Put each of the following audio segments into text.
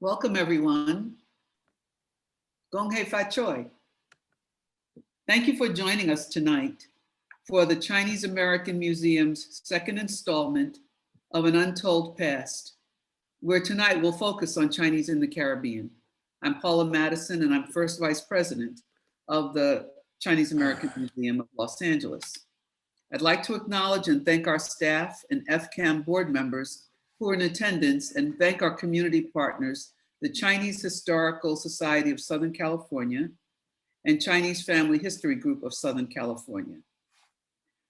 Welcome, everyone. Gong Hei Fa Choi. Thank you for joining us tonight for the Chinese American Museum's second installment of An Untold Past, where tonight we'll focus on Chinese in the Caribbean. I'm Paula Madison, and I'm first vice president of the Chinese American Museum of Los Angeles. I'd like to acknowledge and thank our staff and FCAM board members who are in attendance, and thank our community partners, the Chinese Historical Society of Southern California and Chinese Family History Group of Southern California.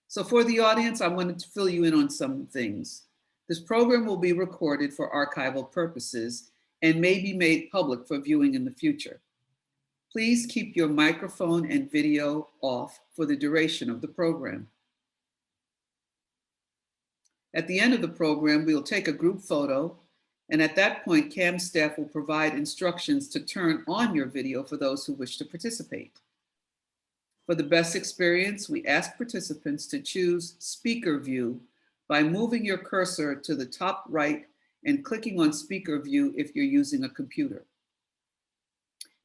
So for the audience, I wanted to fill you in on some things. This program will be recorded for archival purposes and may be made public for viewing in the future. Please keep your microphone and video off for the duration of the program. At the end of the program, we will take a group photo, and at that point, CAM staff will provide instructions to turn on your video for those who wish to participate. For the best experience, we ask participants to choose speaker view by moving your cursor to the top right and clicking on speaker view if you're using a computer.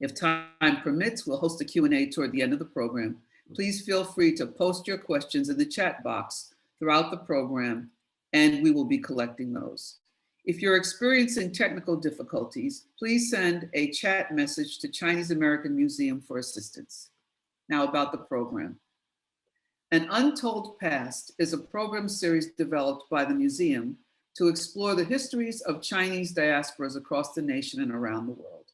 If time permits, we'll host a Q&A toward the end of the program. Please feel free to post your questions in the chat box throughout the program, and we will be collecting those. If you're experiencing technical difficulties, please send a chat message to Chinese American Museum for assistance. Now about the program. An Untold Past is a program series developed by the museum to explore the histories of Chinese diasporas across the nation and around the world.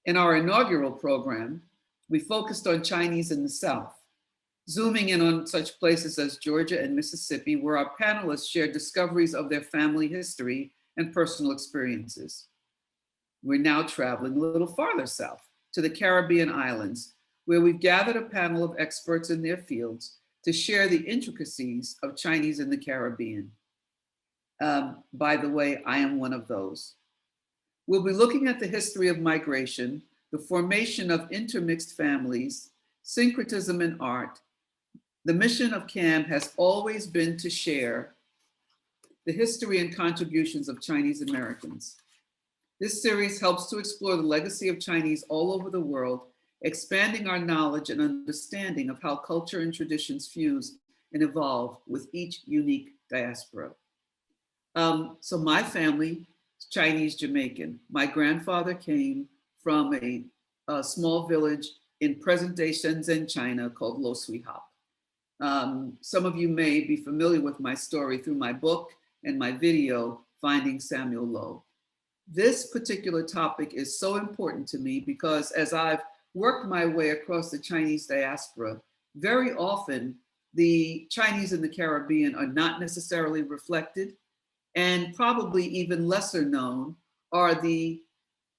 In our inaugural program, we focused on Chinese in the South, zooming in on such places as Georgia and Mississippi, where our panelists shared discoveries of their family history and personal experiences. We're now traveling a little farther south to the Caribbean islands, where we've gathered a panel of experts in their fields to share the intricacies of Chinese in the Caribbean. By the way, I am one of those. We'll be looking at the history of migration, the formation of intermixed families, syncretism in art. The mission of CAM has always been to share the history and contributions of Chinese Americans. This series helps to explore the legacy of Chinese all over the world, expanding our knowledge and understanding of how culture and traditions fuse and evolve with each unique diaspora. So my family is Chinese Jamaican. My grandfather came from a small village in present-day Shenzhen, China called Lo Sui Hop. Some of you may be familiar with my story through my book and my video, Finding Samuel Lowe. This particular topic is so important to me because as I've worked my way across the Chinese diaspora, very often the Chinese in the Caribbean are not necessarily reflected, and probably even lesser known are the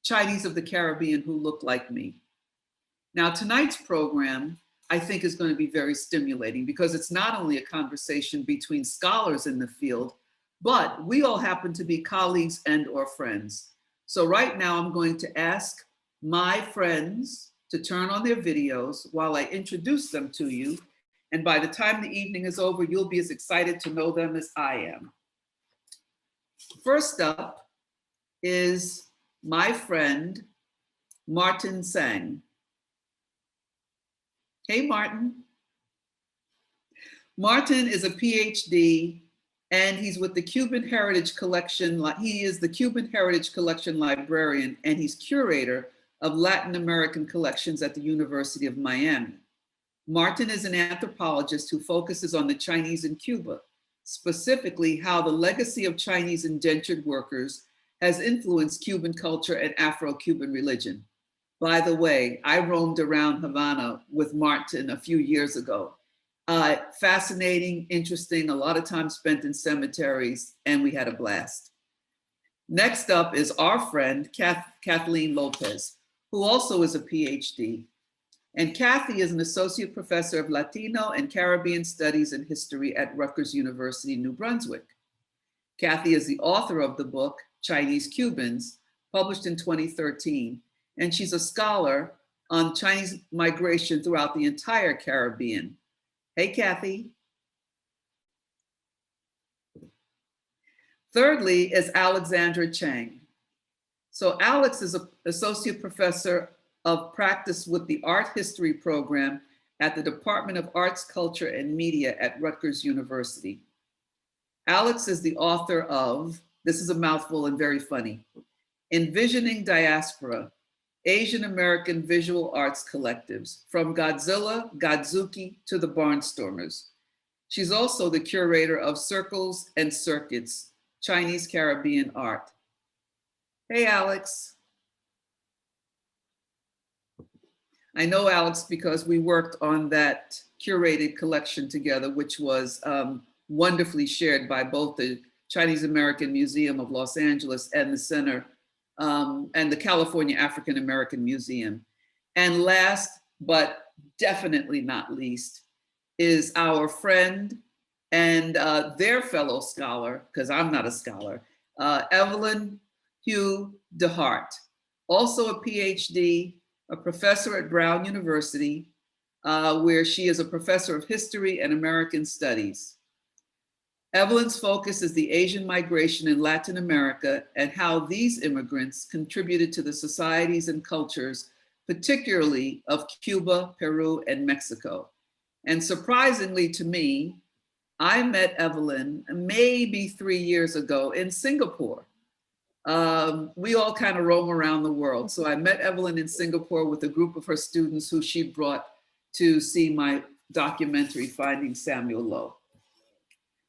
Chinese of the Caribbean who look like me. Now, tonight's program, I think, is going to be very stimulating because it's not only a conversation between scholars in the field, but we all happen to be colleagues and or friends. So right now I'm going to ask my friends to turn on their videos while I introduce them to you. And by the time the evening is over, you'll be as excited to know them as I am. First up is my friend, Martin Sang. Hey, Martin. Martin is a PhD and he's with the Cuban Heritage Collection. He is the Cuban Heritage Collection librarian and he's curator of Latin American collections at the University of Miami. Martin is an anthropologist who focuses on the Chinese in Cuba, specifically how the legacy of Chinese indentured workers has influenced Cuban culture and Afro-Cuban religion. By the way, I roamed around Havana with Martin a few years ago. Fascinating, interesting, a lot of time spent in cemeteries, and we had a blast. Next up is our friend, Kathleen Lopez, who also is a PhD. And Kathy is an associate professor of Latino and Caribbean Studies and History at Rutgers University, New Brunswick. Kathy is the author of the book, Chinese Cubans, published in 2013, and she's a scholar on Chinese migration throughout the entire Caribbean. Hey, Kathy. Thirdly is Alexandra Chang. So Alex is an associate professor of practice with the art history program at the Department of Arts, Culture, and Media at Rutgers University. Alex is the author of, this is a mouthful and very funny, Envisioning Diaspora, Asian American Visual Arts Collectives, from Godzilla, Godzuki to the Barnstormers. She's also the curator of Circles and Circuits, Chinese Caribbean Art. Hey, Alex. I know Alex because we worked on that curated collection together, which was wonderfully shared by both the Chinese American Museum of Los Angeles and the Center and the California African American Museum. And last, but definitely not least, is our friend and their fellow scholar, because I'm not a scholar, Evelyn Hugh DeHart, also a PhD, a professor at Brown University, where she is a professor of history and American studies. Evelyn's focus is the Asian migration in Latin America and how these immigrants contributed to the societies and cultures, particularly of Cuba, Peru, and Mexico. And surprisingly to me, I met Evelyn maybe 3 years ago in Singapore. We all kind of roam around the world. So I met Evelyn in Singapore with a group of her students who she brought to see my documentary, Finding Samuel Lowe.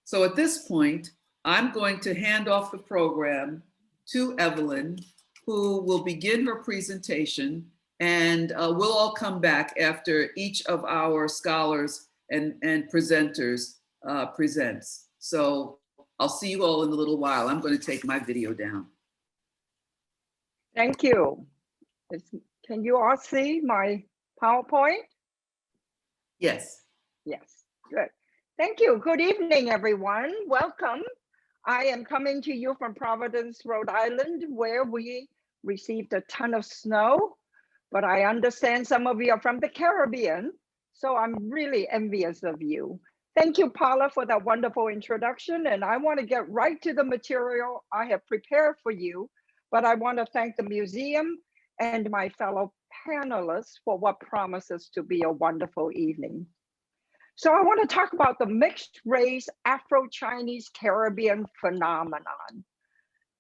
So at this point, I'm going to hand off the program to Evelyn, who will begin her presentation, and we'll all come back after each of our scholars and presenters presents. So I'll see you all in a little while. I'm going to take my video down. Thank you. Can you all see my PowerPoint? Yes. Yes, good. Thank you. Good evening, everyone. Welcome. I am coming to you from Providence, Rhode Island, where we received a ton of snow, but I understand some of you are from the Caribbean, so I'm really envious of you. Thank you, Paula, for that wonderful introduction, and I want to get right to the material I have prepared for you, but I want to thank the museum and my fellow panelists for what promises to be a wonderful evening. So I want to talk about the mixed race Afro-Chinese Caribbean phenomenon.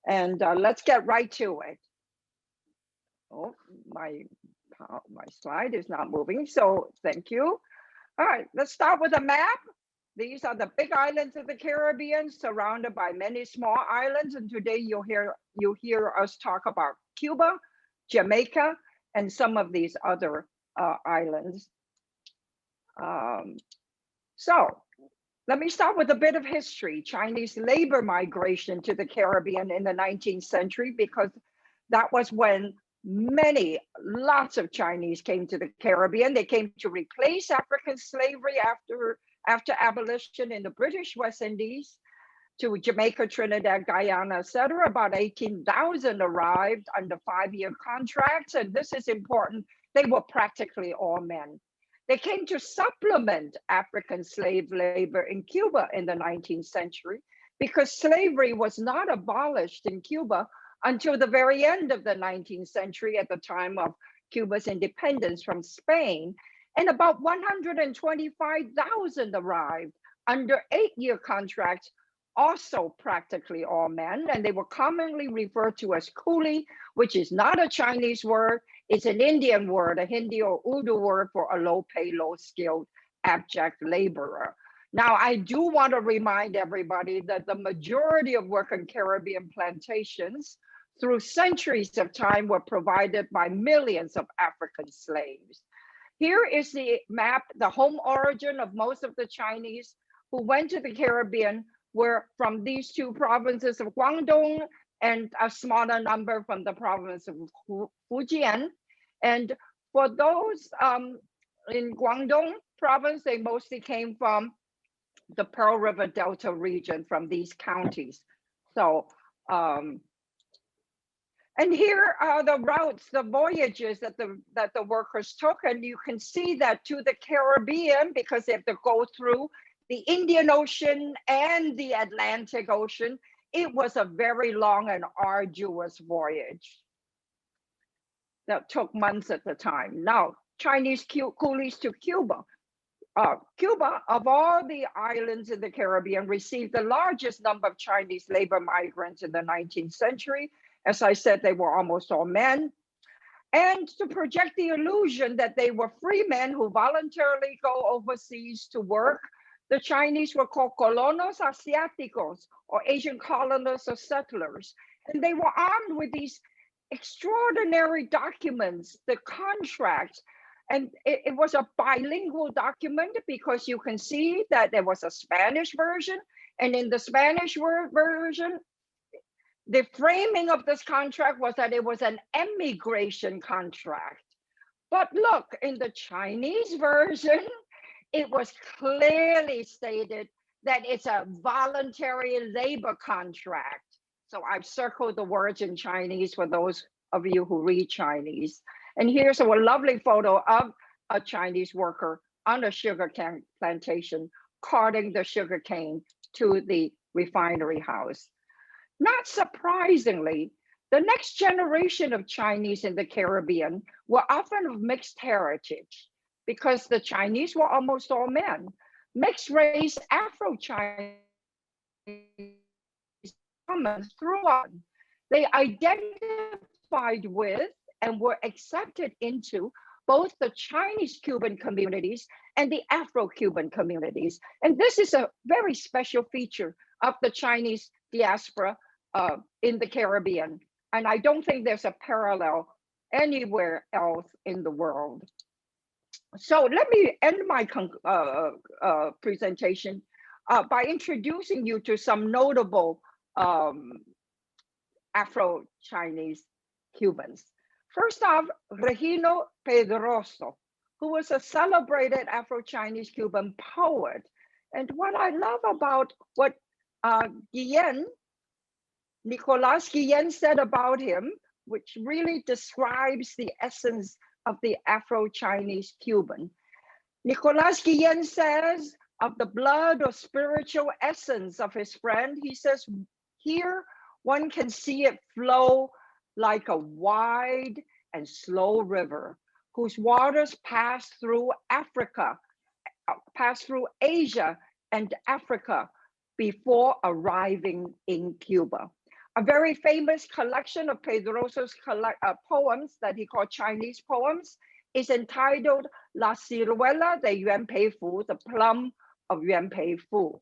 And let's get right to it. Oh, my slide is not moving, so thank you. All right, let's start with a map. These are the big islands of the Caribbean, surrounded by many small islands. And today you'll hear us talk about Cuba, Jamaica, and some of these other islands. So let me start with a bit of history. Chinese labor migration to the Caribbean in the 19th century, because that was when lots of Chinese came to the Caribbean. They came to replace African slavery after abolition in the British West Indies to Jamaica, Trinidad, Guyana, etc. About 18,000 arrived under 5-year contracts. And this is important. They were practically all men. They came to supplement African slave labor in Cuba in the 19th century because slavery was not abolished in Cuba until the very end of the 19th century at the time of Cuba's independence from Spain. And about 125,000 arrived under 8-year contracts, also practically all men, and they were commonly referred to as coolie, which is not a Chinese word. It's an Indian word, a Hindi or Urdu word for a low-pay, low-skilled, abject laborer. Now, I do want to remind everybody that the majority of work on Caribbean plantations through centuries of time were provided by millions of African slaves. Here is the map. The home origin of most of the Chinese who went to the Caribbean were from these two provinces of Guangdong and a smaller number from the province of Fujian. And for those in Guangdong province, they mostly came from the Pearl River Delta region, from these counties. So, and here are the routes, the voyages that the workers took. And you can see that to the Caribbean, because they have to go through the Indian Ocean and the Atlantic Ocean, it was a very long and arduous voyage. that took months at the time. Now, Chinese coolies to Cuba. Cuba, of all the islands in the Caribbean, received the largest number of Chinese labor migrants in the 19th century. As I said, they were almost all men. And to project the illusion that they were free men who voluntarily go overseas to work, the Chinese were called colonos asiáticos, or Asian colonists or settlers. And they were armed with these extraordinary documents, the contracts. And it was a bilingual document because you can see that there was a Spanish version. And in the Spanish version, the framing of this contract was that it was an emigration contract. But look, in the Chinese version, it was clearly stated that it's a voluntary labor contract. So I've circled the words in Chinese for those of you who read Chinese. And here's a lovely photo of a Chinese worker on a sugar plantation carting the sugar cane to the refinery house. Not surprisingly, the next generation of Chinese in the Caribbean were often of mixed heritage because the Chinese were almost all men. Mixed race Afro-Chinese throughout. They identified with and were accepted into both the Chinese Cuban communities and the Afro-Cuban communities. And this is a very special feature of the Chinese diaspora in the Caribbean. And I don't think there's a parallel anywhere else in the world. So let me end my presentation by introducing you to some notable Afro-Chinese Cubans. First off, Regino Pedroso, who was a celebrated Afro-Chinese Cuban poet. And what I love about what Nicolas Guillen said about him, which really describes the essence of the Afro-Chinese Cuban. Nicolas Guillen says of the blood or spiritual essence of his friend, he says, here one can see it flow like a wide and slow river whose waters pass through Asia and Africa before arriving in Cuba. A very famous collection of Pedroso's poems that he called Chinese poems is entitled La Ciruela de Yuan Pei Fu, the plum of Yuan Pei Fu.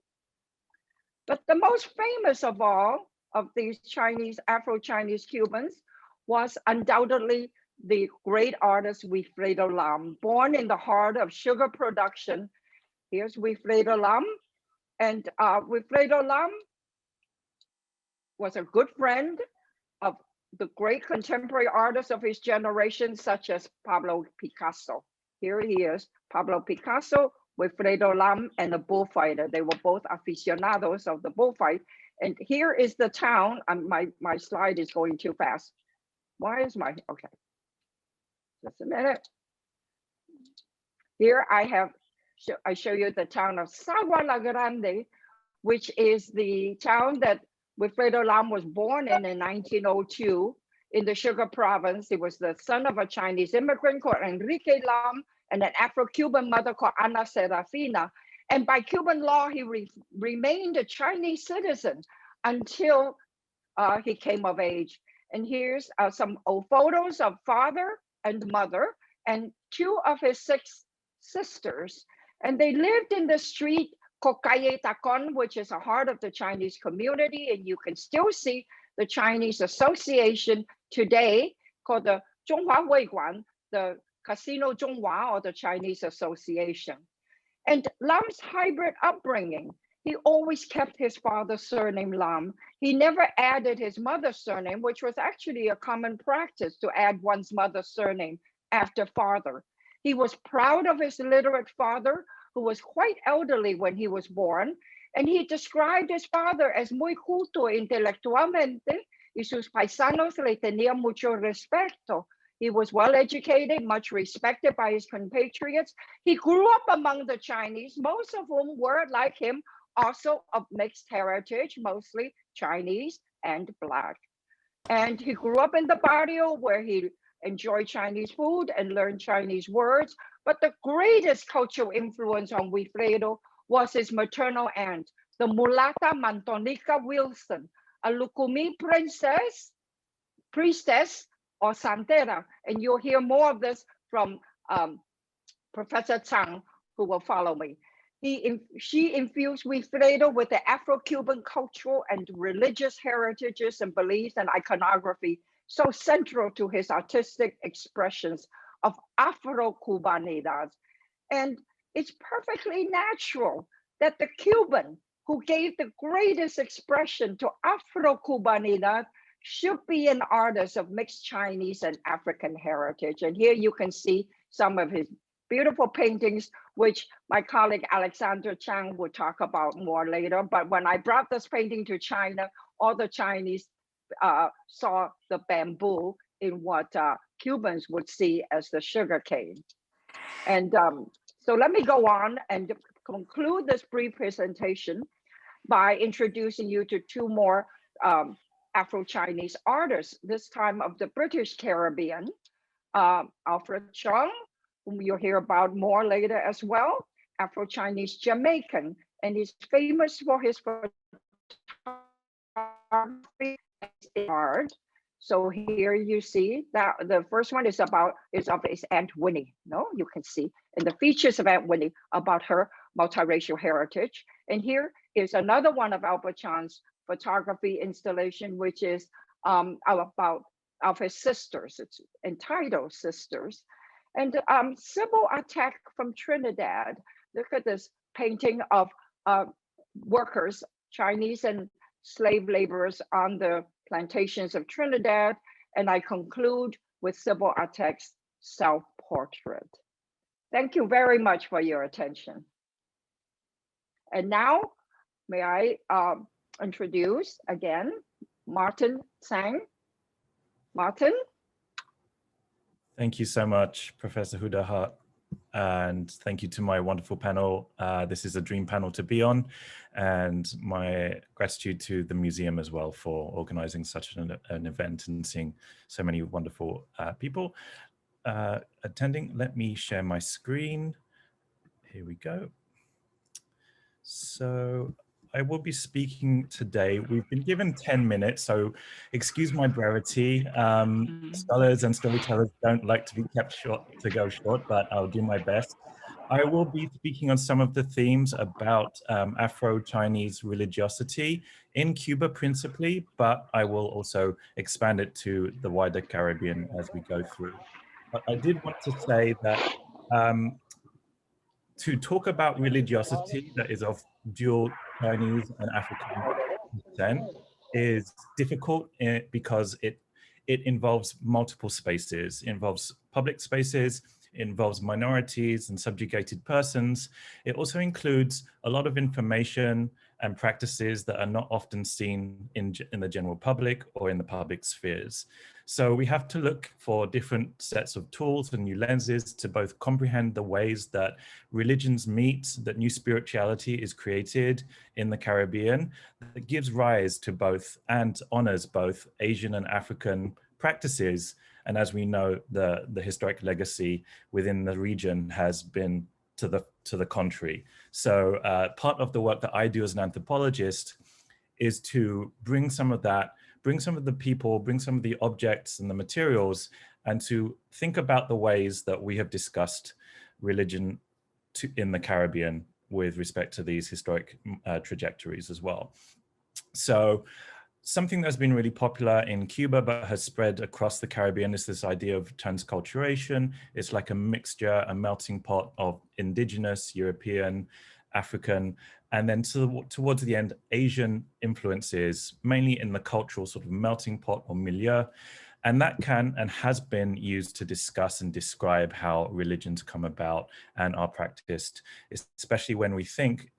But the most famous of all of these Afro-Chinese Cubans was undoubtedly the great artist Wilfredo Lam, born in the heart of sugar production. Here's Wilfredo Lam. And Wilfredo Lam was a good friend of the great contemporary artists of his generation, such as Pablo Picasso. Here he is, Pablo Picasso, Wilfredo Lam, and the bullfighter. They were both aficionados of the bullfight. And here is the town. My slide is going too fast. Why is okay. Just a minute. Here I show you the town of Sagua La Grande, which is the town that Wilfredo Lam was born in 1902 in the Sugar Province. He was the son of a Chinese immigrant called Enrique Lam and an Afro-Cuban mother called Ana Serafina. And by Cuban law, he remained a Chinese citizen until he came of age. And here's some old photos of father and mother and two of his 6 sisters. And they lived in the street called Calle Tacon, which is the heart of the Chinese community. And you can still see the Chinese Association today called the Zhonghua Weiguan, the Casino Zhonghua, or the Chinese Association. And Lam's hybrid upbringing, he always kept his father's surname Lam. He never added his mother's surname, which was actually a common practice to add one's mother's surname after father. He was proud of his literate father, who was quite elderly when he was born, and he described his father as muy culto intelectualmente y sus paisanos le tenían mucho respeto. He was well educated, much respected by his compatriots. He grew up among the Chinese, most of whom were like him, also of mixed heritage, mostly Chinese and Black. And he grew up in the barrio where he enjoy Chinese food and learn Chinese words. But the greatest cultural influence on Wilfredo was his maternal aunt, the mulata Mantonica Wilson, a Lukumi priestess or santera. And you'll hear more of this from Professor Chang, who will follow me. She infused Wilfredo with the Afro-Cuban cultural and religious heritages and beliefs and iconography so central to his artistic expressions of Afro-Cubanidad. And it's perfectly natural that the Cuban who gave the greatest expression to Afro-Cubanidad should be an artist of mixed Chinese and African heritage. And here you can see some of his beautiful paintings, which my colleague Alexander Chang will talk about more later. But when I brought this painting to China, all the Chinese saw the bamboo in what Cubans would see as the sugar cane. And so let me go on and conclude this brief presentation by introducing you to two more Afro-Chinese artists, this time of the British Caribbean, Alfred Chung, whom you'll hear about more later as well, Afro-Chinese Jamaican, and he's famous for his photography and art. So here you see that the first one is of his Aunt Winnie. No, you can see in the features of Aunt Winnie about her multiracial heritage. And here is another one of Albert Chan's photography installation, which is about of his sisters. It's entitled Sisters. And Sybil Attack from Trinidad. Look at this painting of workers, Chinese and slave laborers on the plantations of Trinidad. And I conclude with Sybil Attack's self-portrait. Thank you very much for your attention. And now, may I introduce again, Martin Tsang. Martin? Thank you so much, Professor Huda Hart. And thank you to my wonderful panel. This is a dream panel to be on, and my gratitude to the museum as well for organizing such an event and seeing so many wonderful people attending. Let me share my screen. Here we go. So I will be speaking today. We've been given 10 minutes, so excuse my brevity. Scholars and storytellers don't like to be kept short, but I'll do my best. I will be speaking on some of the themes about Afro-Chinese religiosity in Cuba principally, but I will also expand it to the wider Caribbean as we go through. But I did want to say that to talk about religiosity that is of dual Chinese and African descent is difficult because it involves multiple spaces. It involves public spaces, it involves minorities and subjugated persons. It also includes a lot of information and practices that are not often seen in the general public or in the public spheres. So we have to look for different sets of tools and new lenses to both comprehend the ways that religions meet, that new spirituality is created in the Caribbean, that gives rise to both and honors both Asian and African practices. And as we know, the historic legacy within the region has been to the contrary. So part of the work that I do as an anthropologist is to bring some of that, bring some of the people, bring some of the objects and the materials, and to think about the ways that we have discussed religion in the Caribbean with respect to these historic trajectories as well. So something that's been really popular in Cuba but has spread across the Caribbean is this idea of transculturation. It's like a mixture, a melting pot of indigenous, European, African, and then towards the end, Asian influences, mainly in the cultural sort of melting pot or milieu. And that can and has been used to discuss and describe how religions come about and are practiced, especially when we think,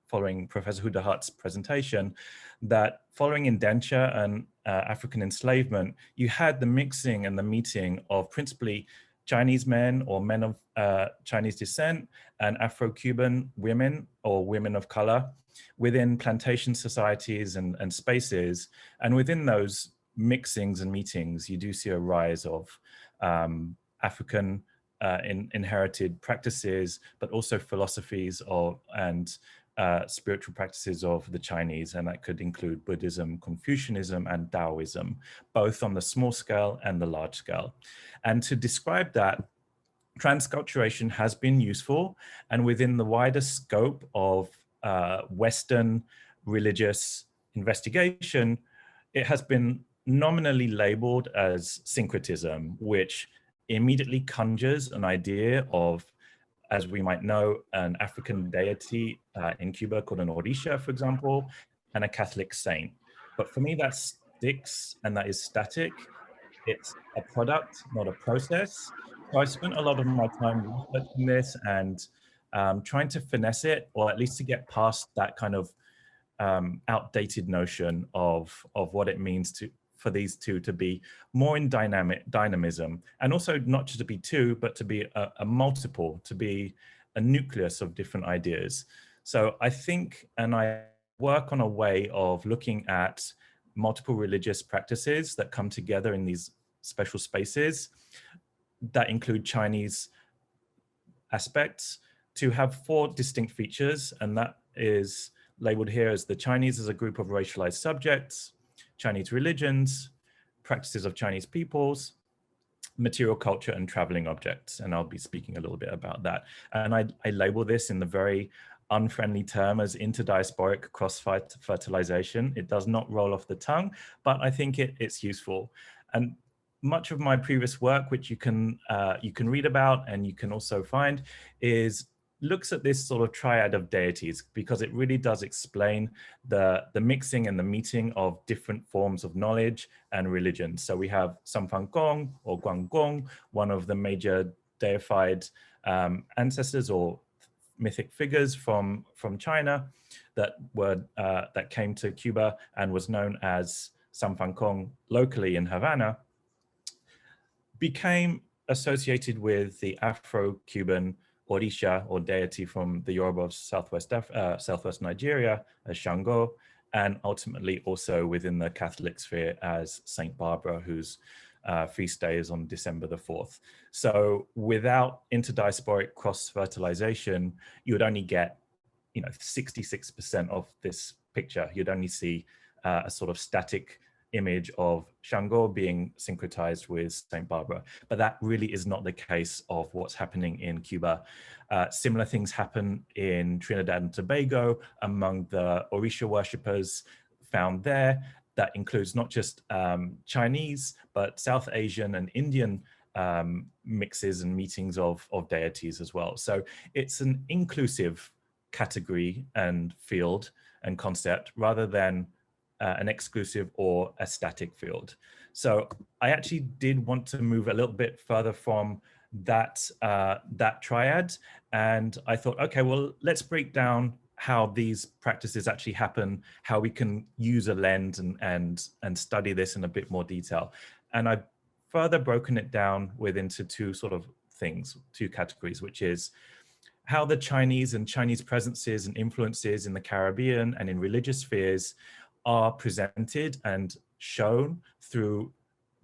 following Professor Huda Hart's presentation, that following indenture and African enslavement, you had the mixing and the meeting of principally Chinese men or men of Chinese descent and Afro-Cuban women or women of color within plantation societies and spaces. And within those mixings and meetings, you do see a rise of African inherited practices, but also philosophies and spiritual practices of the Chinese, and that could include Buddhism, Confucianism, and Taoism, both on the small scale and the large scale. And to describe that, transculturation has been useful, and within the wider scope of Western religious investigation, it has been nominally labeled as syncretism, which immediately conjures an idea of, as we might know, an African deity in Cuba called an Orisha, for example, and a Catholic saint. But for me, that sticks and that is static. It's a product, not a process. So I spent a lot of my time researching this and trying to finesse it, or at least to get past that kind of outdated notion of what it means for these two to be more in dynamism, and also not just to be two, but to be a multiple, to be a nucleus of different ideas. So I think, and I work on a way of looking at multiple religious practices that come together in these special spaces that include Chinese aspects to have 4 distinct features, and that is labeled here as the Chinese as a group of racialized subjects, Chinese religions, practices of Chinese peoples, material culture, and traveling objects. And I'll be speaking a little bit about that. And I label this in the very unfriendly term as interdiasporic cross-fertilization. It does not roll off the tongue, but I think it's useful. And much of my previous work, which you can read about and you can also find, looks at this sort of triad of deities, because it really does explain the mixing and the meeting of different forms of knowledge and religion. So we have Sanfangong or Guanggong, one of the major deified ancestors or mythic figures from China that came to Cuba and was known as Sanfangong locally in Havana, became associated with the Afro-Cuban Orisha or deity from the Yoruba of southwest Nigeria as Shango, and ultimately also within the Catholic sphere as Saint Barbara, whose feast day is on December the 4th. So without interdiasporic cross-fertilization, you would only get 66% of this picture. You'd only see a sort of static image of Shango being syncretized with Saint Barbara. But that really is not the case of what's happening in Cuba. Similar things happen in Trinidad and Tobago among the Orisha worshippers found there. That includes not just Chinese, but South Asian and Indian mixes and meetings of deities as well. So it's an inclusive category and field and concept rather than an exclusive or a static field. So I actually did want to move a little bit further from that triad, and I thought, okay, well, let's break down how these practices actually happen, how we can use a lens and study this in a bit more detail. And I've further broken it down into two sort of things, 2 categories, which is how the Chinese and Chinese presences and influences in the Caribbean and in religious spheres are presented and shown through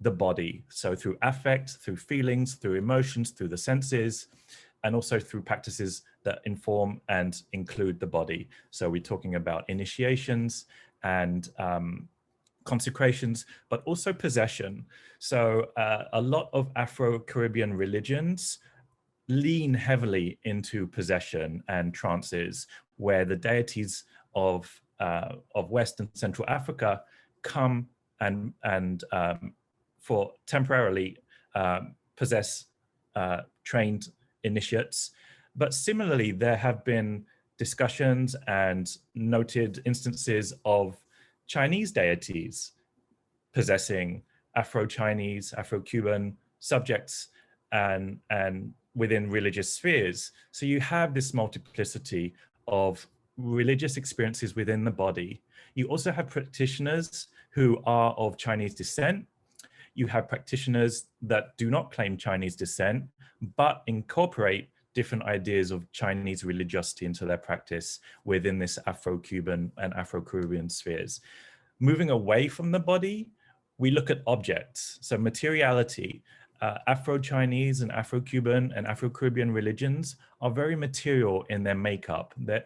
the body. So through affect, through feelings, through emotions, through the senses, and also through practices that inform and include the body. So we're talking about initiations and consecrations, but also possession. So a lot of Afro-Caribbean religions lean heavily into possession and trances, where the deities of West and Central Africa come and for temporarily possess trained initiates. But similarly, there have been discussions and noted instances of Chinese deities possessing Afro-Chinese, Afro-Cuban subjects and within religious spheres. So you have this multiplicity of religious experiences within the body. You also have practitioners who are of Chinese descent. You have practitioners that do not claim Chinese descent, but incorporate different ideas of Chinese religiosity into their practice within this Afro-Cuban and Afro-Caribbean spheres. Moving away from the body, we look at objects, so materiality. Afro-Chinese and Afro-Cuban and Afro-Caribbean religions are very material in their makeup. They're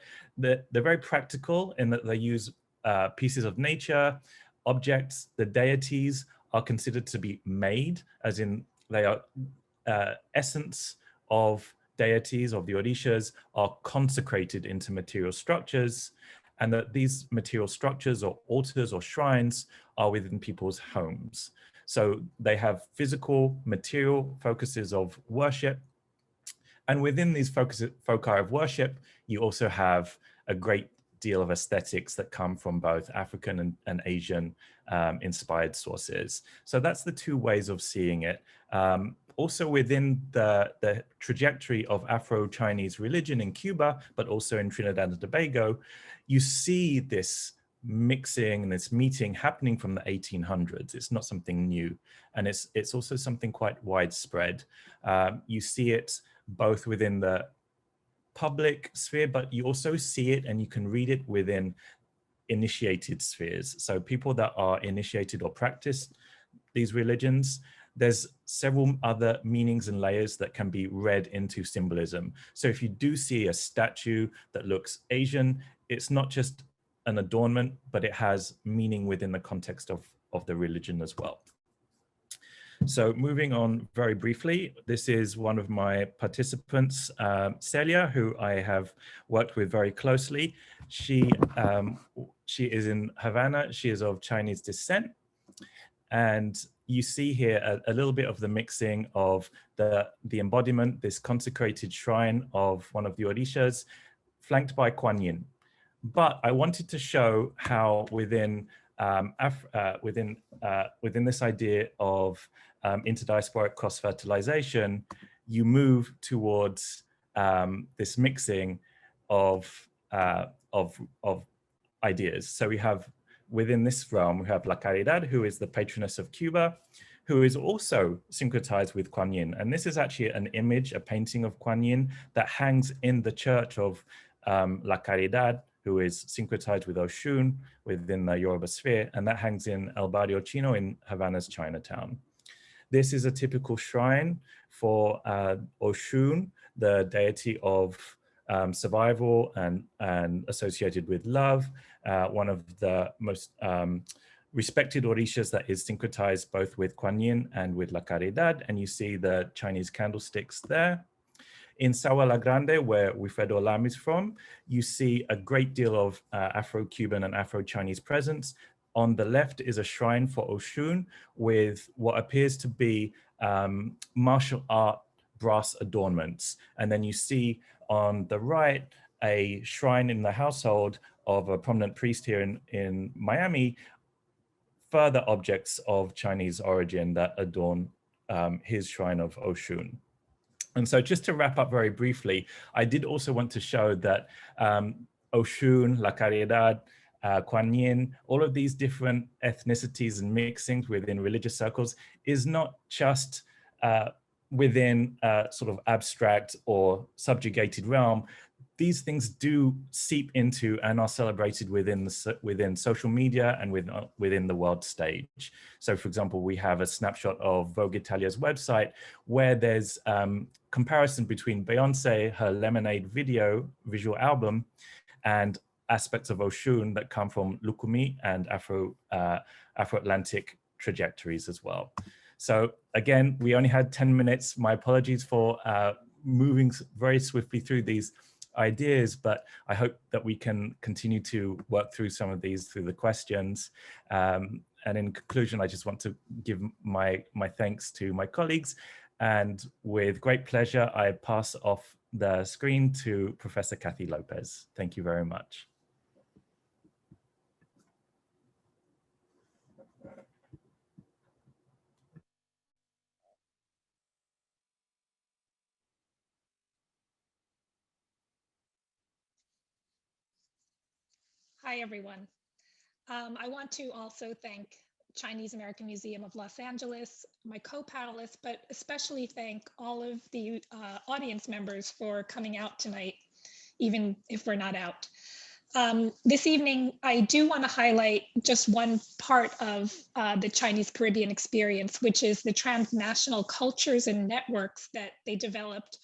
very practical in that they use pieces of nature, objects. The deities are considered to be made, as in they are essence of deities of the Orishas are consecrated into material structures, and that these material structures or altars or shrines are within people's homes. So they have physical, material focuses of worship. And within these foci of worship, you also have a great deal of aesthetics that come from both African and Asian inspired sources. So that's the two ways of seeing it. Also within the trajectory of Afro-Chinese religion in Cuba, but also in Trinidad and Tobago, you see this mixing and this meeting happening from the 1800s. It's not something new. And it's also something quite widespread. You see it both within the public sphere, but you also see it and you can read it within initiated spheres. So people that are initiated or practice these religions, there's several other meanings and layers that can be read into symbolism. So if you do see a statue that looks Asian, it's not just an adornment, but it has meaning within the context of the religion as well. So moving on very briefly, this is one of my participants, Celia, who I have worked with very closely. She is in Havana. She is of Chinese descent. And you see here a little bit of the mixing of the embodiment, this consecrated shrine of one of the Orishas, flanked by Kuan Yin. But I wanted to show how within this idea of interdiasporic cross-fertilization, you move towards this mixing of ideas. So we have within this realm, we have La Caridad, who is the patroness of Cuba, who is also syncretized with Kuan Yin. And this is actually an image, a painting of Kuan Yin that hangs in the church of La Caridad, who is syncretized with Oshun within the Yoruba sphere, and that hangs in El Barrio Chino in Havana's Chinatown. This is a typical shrine for Oshun, the deity of survival and associated with love, one of the most respected Orishas that is syncretized both with Kuan Yin and with La Caridad, and you see the Chinese candlesticks there. In Sawa La Grande, where Wilfredo Lam is from, you see a great deal of Afro-Cuban and Afro-Chinese presence. On the left is a shrine for Oshun with what appears to be martial art brass adornments. And then you see on the right, a shrine in the household of a prominent priest here in Miami, further objects of Chinese origin that adorn his shrine of Oshun. And so just to wrap up very briefly, I did also want to show that Oshun, La Caridad, Kuan Yin, all of these different ethnicities and mixings within religious circles is not just within a sort of abstract or subjugated realm. These things do seep into and are celebrated within social media and within the world stage. So for example, we have a snapshot of Vogue Italia's website where there's comparison between Beyonce, her Lemonade visual album, and aspects of Oshun that come from Lukumi and Afro-Atlantic trajectories as well. So again, we only had 10 minutes. My apologies for moving very swiftly through these ideas, but I hope that we can continue to work through some of these through the questions. And in conclusion, I just want to give my thanks to my colleagues. And with great pleasure, I pass off the screen to Professor Kathy Lopez. Thank you very much. Hi, everyone. I want to also thank Chinese American Museum of Los Angeles, my co-panelists, but especially thank all of the audience members for coming out tonight, even if we're not out. This evening, I do want to highlight just one part of the Chinese Caribbean experience, which is the transnational cultures and networks that they developed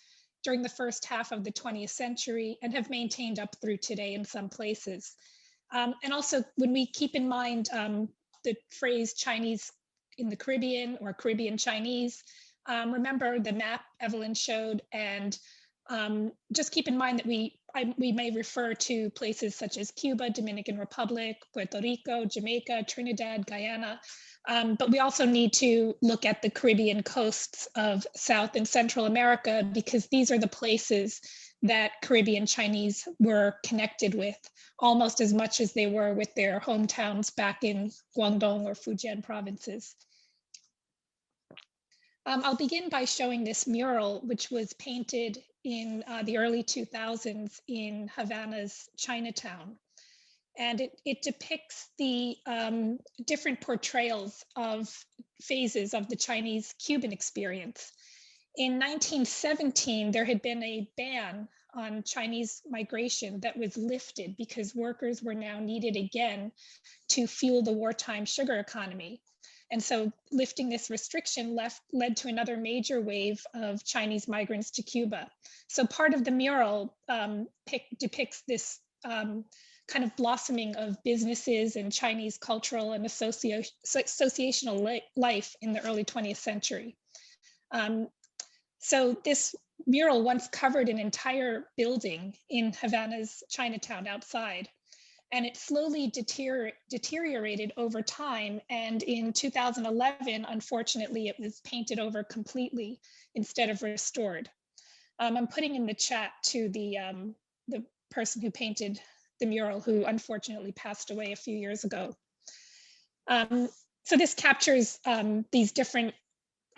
during the first half of the 20th century and have maintained up through today in some places. And also, when we keep in mind the phrase Chinese in the Caribbean or Caribbean Chinese, remember the map Evelyn showed, and just keep in mind that we may refer to places such as Cuba, Dominican Republic, Puerto Rico, Jamaica, Trinidad, Guyana, but we also need to look at the Caribbean coasts of South and Central America, because these are the places that Caribbean Chinese were connected with almost as much as they were with their hometowns back in Guangdong or Fujian provinces. I'll begin by showing this mural, which was painted in the early 2000s in Havana's Chinatown. And it depicts the different portrayals of phases of the Chinese-Cuban experience. In 1917, there had been a ban on Chinese migration that was lifted because workers were now needed again to fuel the wartime sugar economy. And so lifting this restriction led to another major wave of Chinese migrants to Cuba. So part of the mural depicts this kind of blossoming of businesses and Chinese cultural and associational life in the early 20th century. So this mural once covered an entire building in Havana's Chinatown outside, and it slowly deteriorated over time. And in 2011, unfortunately, it was painted over completely instead of restored. I'm putting in the chat to the person who painted the mural, who unfortunately passed away a few years ago. So this captures these different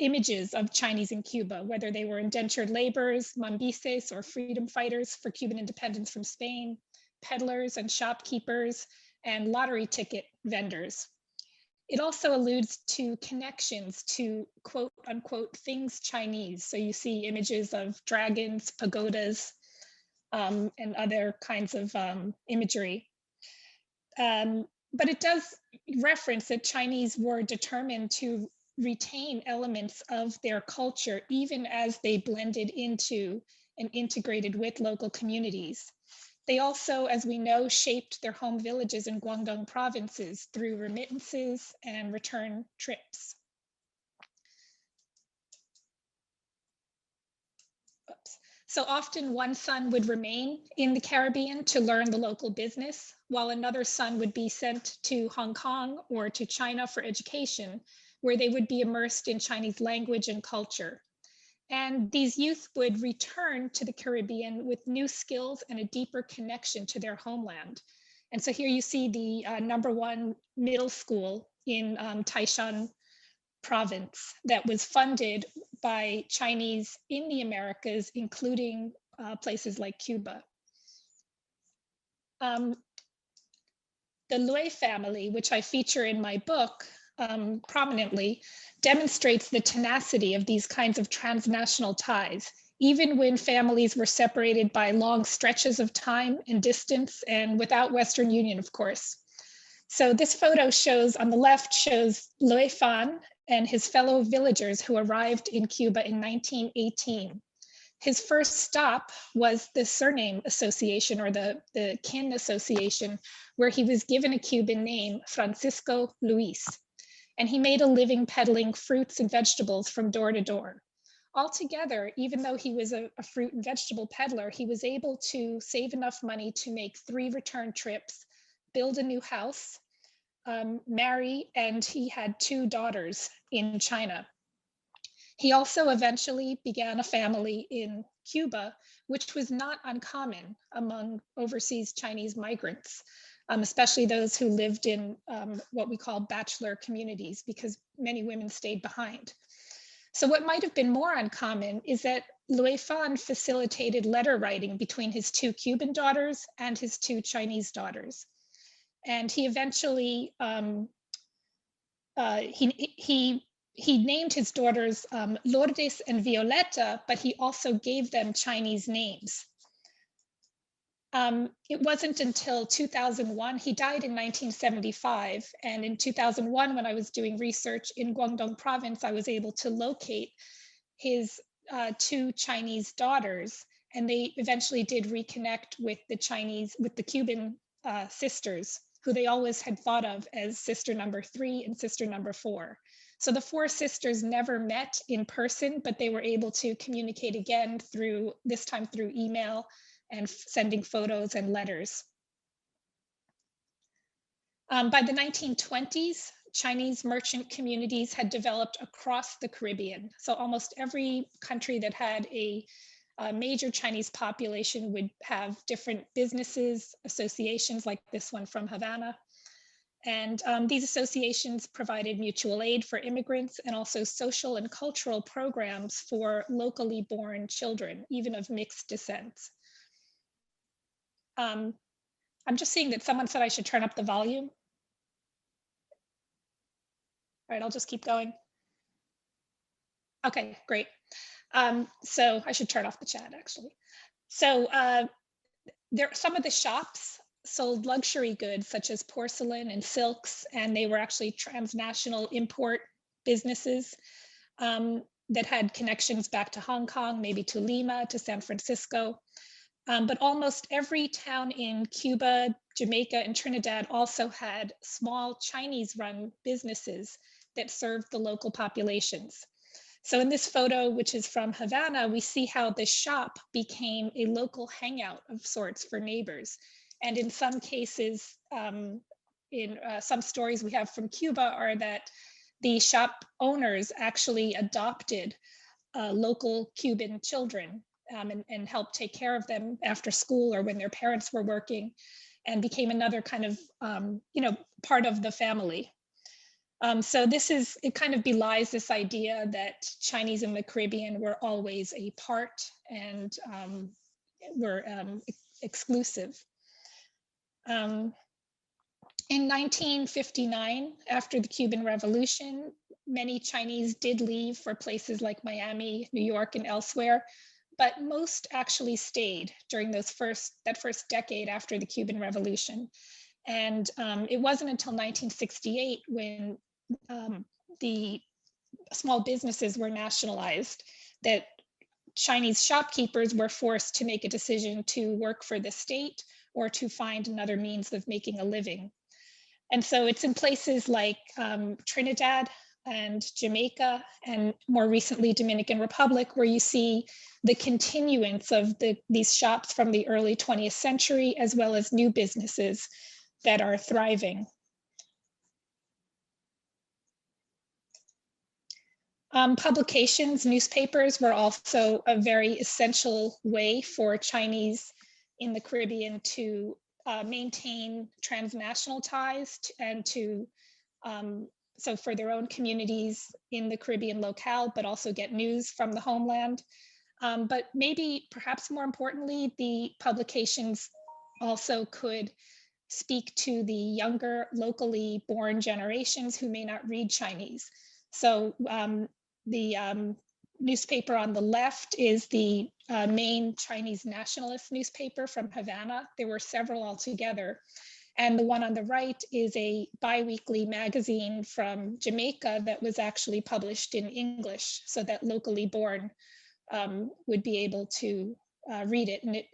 images of Chinese in Cuba, whether they were indentured laborers, mambises, or freedom fighters for Cuban independence from Spain, peddlers and shopkeepers, and lottery ticket vendors. It also alludes to connections to quote unquote things Chinese. So you see images of dragons, pagodas, and other kinds of imagery. But it does reference that Chinese were determined to retain elements of their culture, even as they blended into and integrated with local communities. They also, as we know, shaped their home villages in Guangdong provinces through remittances and return trips. Oops. So often one son would remain in the Caribbean to learn the local business, while another son would be sent to Hong Kong or to China for education, where they would be immersed in Chinese language and culture. And these youth would return to the Caribbean with new skills and a deeper connection to their homeland. And so here you see the #1 middle school in Taishan province that was funded by Chinese in the Americas, including places like Cuba. The Lui family, which I feature in my book prominently, demonstrates the tenacity of these kinds of transnational ties, even when families were separated by long stretches of time and distance, and without Western Union, of course. So this photo shows, on the left, shows Lui Fan and his fellow villagers who arrived in Cuba in 1918. His first stop was the surname association, or the kin association, where he was given a Cuban name, Francisco Luis. And he made a living peddling fruits and vegetables from door to door. Altogether, even though he was a fruit and vegetable peddler, he was able to save enough money to make 3 return trips, build a new house, marry, and he had 2 daughters in China. He also eventually began a family in Cuba, which was not uncommon among overseas Chinese migrants, especially those who lived in what we call bachelor communities, because many women stayed behind. So what might have been more uncommon is that Lui Fan facilitated letter writing between his 2 Cuban daughters and his 2 Chinese daughters. And he eventually, he named his daughters Lourdes and Violeta, but he also gave them Chinese names. It wasn't until 2001, he died in 1975. And in 2001, when I was doing research in Guangdong province, I was able to locate his 2 Chinese daughters, and they eventually did reconnect with the Cuban sisters, who they always had thought of as sister number 3 and sister number 4. So the 4 sisters never met in person, but they were able to communicate again this time through email and sending photos and letters. By the 1920s, Chinese merchant communities had developed across the Caribbean. So almost every country that had a major Chinese population would have different businesses, associations like this one from Havana. And these associations provided mutual aid for immigrants and also social and cultural programs for locally born children, even of mixed descent. I'm just seeing that someone said I should turn up the volume. All right, I'll just keep going. Okay, great. So I should turn off the chat actually. So some of the shops sold luxury goods such as porcelain and silks, and they were actually transnational import businesses that had connections back to Hong Kong, maybe to Lima, to San Francisco. But almost every town in Cuba, Jamaica, and Trinidad also had small Chinese-run businesses that served the local populations. So in this photo, which is from Havana, we see how the shop became a local hangout of sorts for neighbors. And in some cases, in some stories we have from Cuba are that the shop owners actually adopted local Cuban children and helped take care of them after school or when their parents were working, and became another kind of, part of the family. So it kind of belies this idea that Chinese in the Caribbean were always a part and were exclusive. In 1959, after the Cuban Revolution, many Chinese did leave for places like Miami, New York, and elsewhere, but most actually stayed during that first decade after the Cuban Revolution. And it wasn't until 1968 when the small businesses were nationalized that Chinese shopkeepers were forced to make a decision to work for the state or to find another means of making a living. And so it's in places like Trinidad and Jamaica, and more recently Dominican Republic, where you see the continuance of these shops from the early 20th century, as well as new businesses that are thriving. Publications, newspapers were also a very essential way for Chinese in the Caribbean to maintain transnational ties and so for their own communities in the Caribbean locale, but also get news from the homeland. But maybe perhaps more importantly, the publications also could speak to the younger locally born generations who may not read Chinese. So the newspaper on the left is the main Chinese nationalist newspaper from Havana. There were several altogether. And the one on the right is a bi-weekly magazine from Jamaica that was actually published in English so that locally born would be able to read it. And it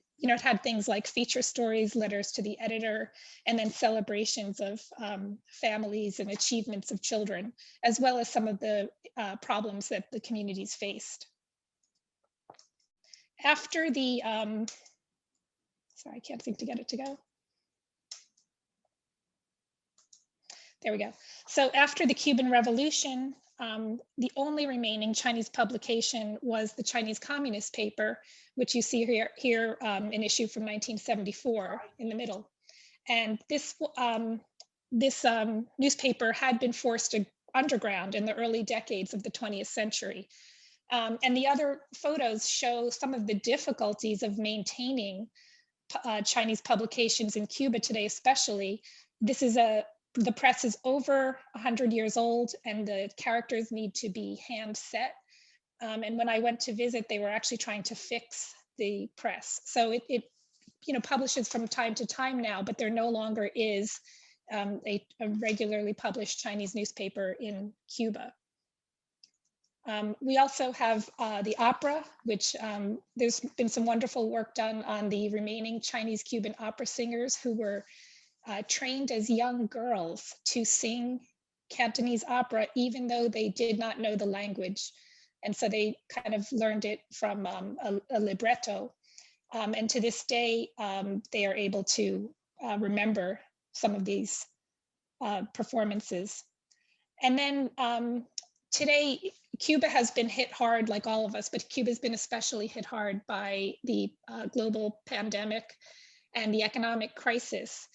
had things like feature stories, letters to the editor, and then celebrations of families and achievements of children, as well as some of the problems that the communities faced. After the, sorry, I can't seem to get it to go. There we go. So after the Cuban Revolution, the only remaining Chinese publication was the Chinese Communist paper, which you see here an issue from 1974 in the middle. And this newspaper had been forced underground in the early decades of the 20th century. And the other photos show some of the difficulties of maintaining Chinese publications in Cuba today, especially. The press is over 100 years old and the characters need to be hand set. And when I went to visit, they were actually trying to fix the press. So it publishes from time to time now, but there no longer is a regularly published Chinese newspaper in Cuba. We also have the opera, which there's been some wonderful work done on the remaining Chinese Cuban opera singers who were trained as young girls to sing Cantonese opera, even though they did not know the language. And so they kind of learned it from a libretto. And to this day, they are able to remember some of these performances. And then today, Cuba has been hit hard, like all of us, but Cuba's been especially hit hard by the global pandemic and the economic crisis.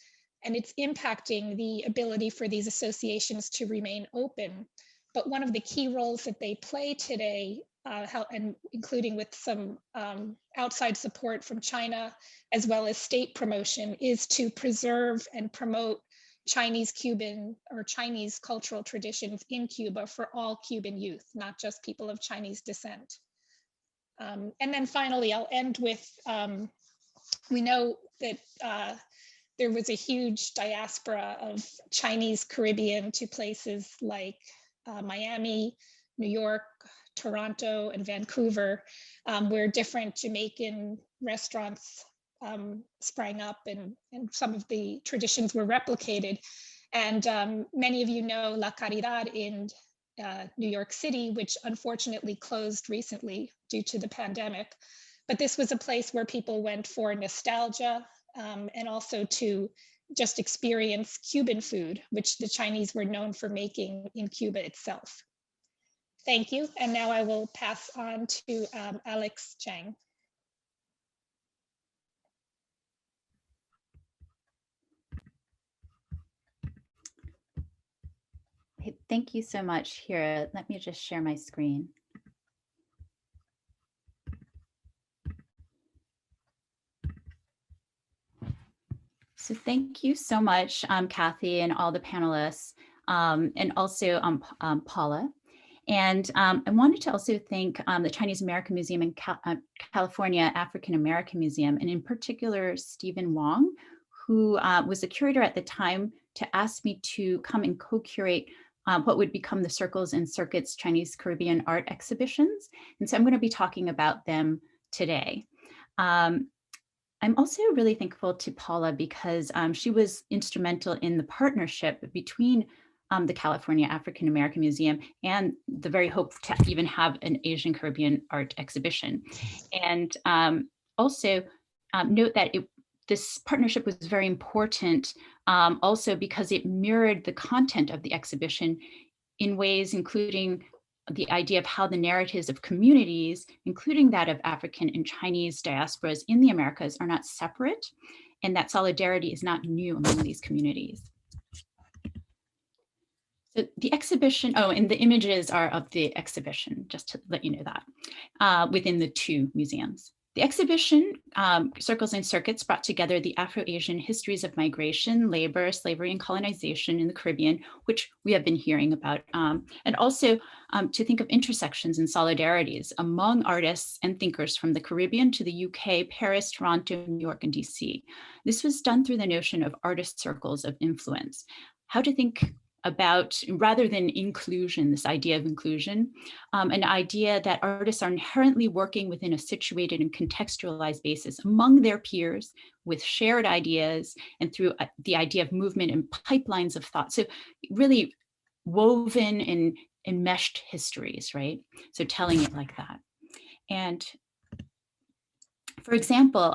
And it's impacting the ability for these associations to remain open. But one of the key roles that they play today, and including with some outside support from China, as well as state promotion, is to preserve and promote Chinese Cuban or Chinese cultural traditions in Cuba for all Cuban youth, not just people of Chinese descent. And then finally, I'll end with, we know that there was a huge diaspora of Chinese Caribbean to places like Miami, New York, Toronto, and Vancouver, where different Jamaican restaurants sprang up and some of the traditions were replicated. And many of you know La Caridad in New York City, which unfortunately closed recently due to the pandemic. But this was a place where people went for nostalgia and also to just experience Cuban food, which the Chinese were known for making in Cuba itself. Thank you. And now I will pass on to Alex Chang. Thank you so much, Hira. Let me just share my screen. So thank you so much, Kathy, and all the panelists, and also Paula. And I wanted to also thank the Chinese American Museum in California African American Museum, and in particular, Stephen Wong, who was the curator at the time, to ask me to come and co-curate what would become the Circles and Circuits Chinese Caribbean Art Exhibitions. And so I'm going to be talking about them today. I'm also really thankful to Paula because she was instrumental in the partnership between the California African American Museum and the very hope to even have an Asian Caribbean art exhibition. And also note that this partnership was very important also because it mirrored the content of the exhibition in ways including the idea of how the narratives of communities, including that of African and Chinese diasporas in the Americas, are not separate, and that solidarity is not new among these communities. So the exhibition, oh, and the images are of the exhibition, just to let you know that, within the two museums. The exhibition, Circles and Circuits, brought together the Afro-Asian histories of migration, labor, slavery, and colonization in the Caribbean, which we have been hearing about, and also to think of intersections and solidarities among artists and thinkers from the Caribbean to the UK, Paris, Toronto, New York, and DC. This was done through the notion of artist circles of influence, how to think about, rather than inclusion, this idea of inclusion, an idea that artists are inherently working within a situated and contextualized basis among their peers with shared ideas and through the idea of movement and pipelines of thought. So really woven and enmeshed histories, right? So telling it like that. And for example,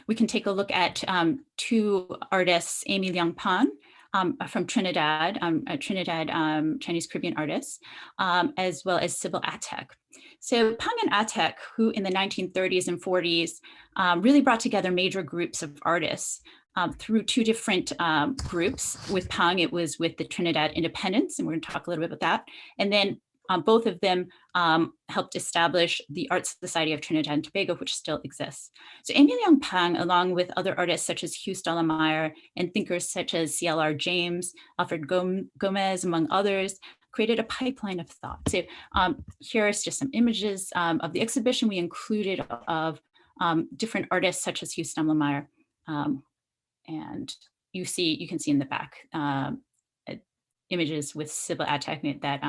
we can take a look at two artists, Amy Leung Pan, from Trinidad, Chinese Caribbean artists, as well as Sybil Atek. So Pang and Atek, who in the 1930s and 40s really brought together major groups of artists through two different groups. With Pang, it was with the Trinidad Independence, and we're going to talk a little bit about that. And then both of them helped establish the Art Society of Trinidad and Tobago, which still exists. So Amy Leung Pang, along with other artists such as Hugh Stottlemyre and thinkers such as C.L.R. James, Alfred Gomez, among others, created a pipeline of thought. So here's just some images of the exhibition we included of different artists such as Hugh Stottlemyre and you can see in the back images with Sybil Attek that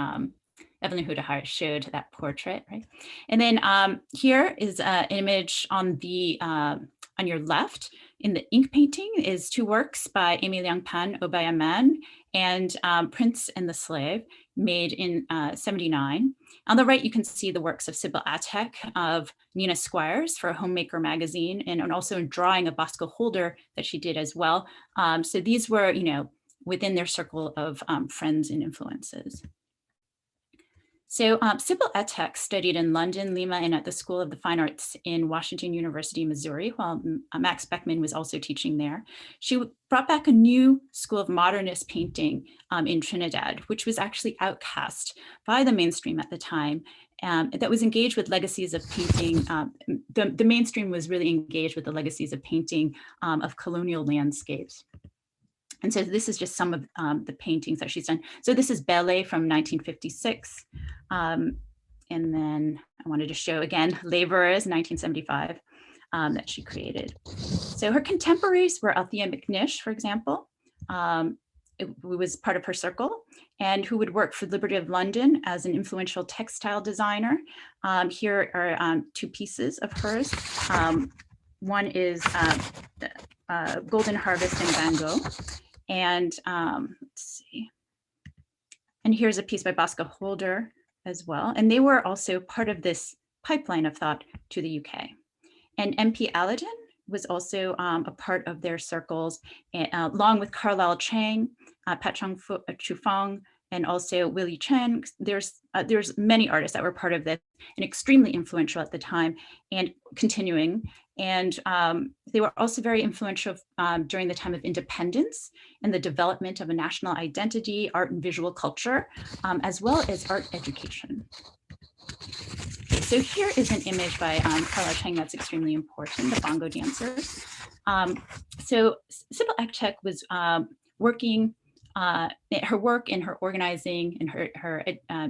Evelyn Huda showed, that portrait, right? And then here is an image on your left. In the ink painting is 2 works by Amy Liang Pan, Obaya Man, and Prince and the Slave, made in 79. On the right, you can see the works of Sybil Attek, of Nina Squires for Homemaker magazine, and also a drawing of Bosco Holder that she did as well. So these were, within their circle of friends and influences. So Sybil Attek studied in London, Lima, and at the School of the Fine Arts in Washington University, Missouri, while Max Beckman was also teaching there. She brought back a new school of modernist painting in Trinidad, which was actually outcast by the mainstream at the time, that was engaged with legacies of painting. The mainstream was really engaged with the legacies of painting of colonial landscapes. And so this is just some of the paintings that she's done. So this is Belle from 1956. And then I wanted to show again, Laborers, 1975, that she created. So her contemporaries were Althea McNish, for example, who was part of her circle, and who would work for Liberty of London as an influential textile designer. Here are 2 pieces of hers. One is Golden Harvest in Van Gogh. And let's see. And here's a piece by Bosco Holder as well. And they were also part of this pipeline of thought to the UK. And MP Aladdin was also a part of their circles, along with Carlisle Chang, Pat Chufang, and also Willie Chen. There's many artists that were part of this and extremely influential at the time and continuing. And they were also very influential during the time of independence and the development of a national identity, art and visual culture, as well as art education. So here is an image by Carlisle Chang that's extremely important, the bongo dancers. So Sybil Attek was working, her work and her organizing and her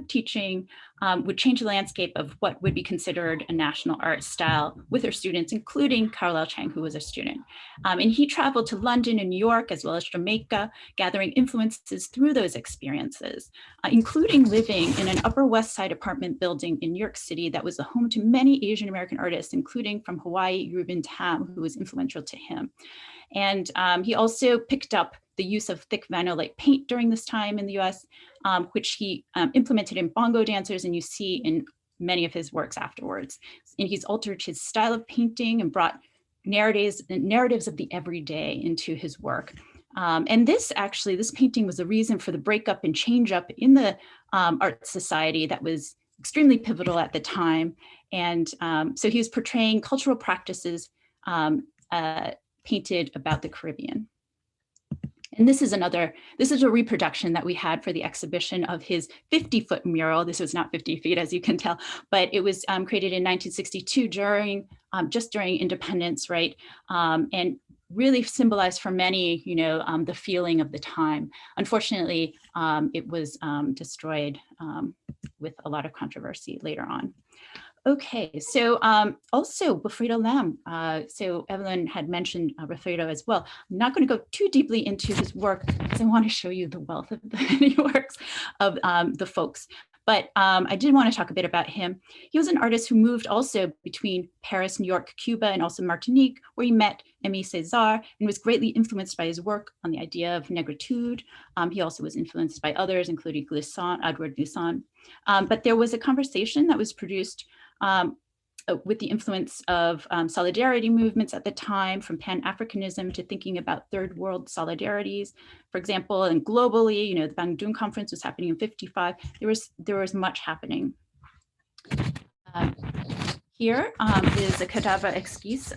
teaching would change the landscape of what would be considered a national art style with her students, including Carlisle Chang, who was a student. And he traveled to London and New York, as well as Jamaica, gathering influences through those experiences, including living in an Upper West Side apartment building in New York City that was the home to many Asian American artists, including from Hawaii, Reuben Tam, who was influential to him. And he also picked up the use of thick vanillite paint during this time in the US, which he implemented in bongo dancers, and you see in many of his works afterwards. And he's altered his style of painting and brought narratives of the everyday into his work. And this painting was the reason for the breakup and change up in the art society that was extremely pivotal at the time. And so he was portraying cultural practices painted about the Caribbean. And this is a reproduction that we had for the exhibition of his 50-foot mural. This was not 50 feet, as you can tell, but it was created in 1962 just during independence, right? And really symbolized for many, the feeling of the time. Unfortunately, it was destroyed with a lot of controversy later on. Okay, so also Wilfredo Lam. So Evelyn had mentioned Wilfredo as well. I'm not going to go too deeply into his work because I want to show you the wealth of the many works of the folks. But I did want to talk a bit about him. He was an artist who moved also between Paris, New York, Cuba, and also Martinique, where he met Aimé Césaire and was greatly influenced by his work on the idea of negritude. He also was influenced by others, including Edouard Glissant. But there was a conversation that was produced with the influence of solidarity movements at the time, from Pan-Africanism to thinking about third world solidarities, for example, and globally, the Bandung conference was happening in '55. There was much happening. Here is a cadaver esquisse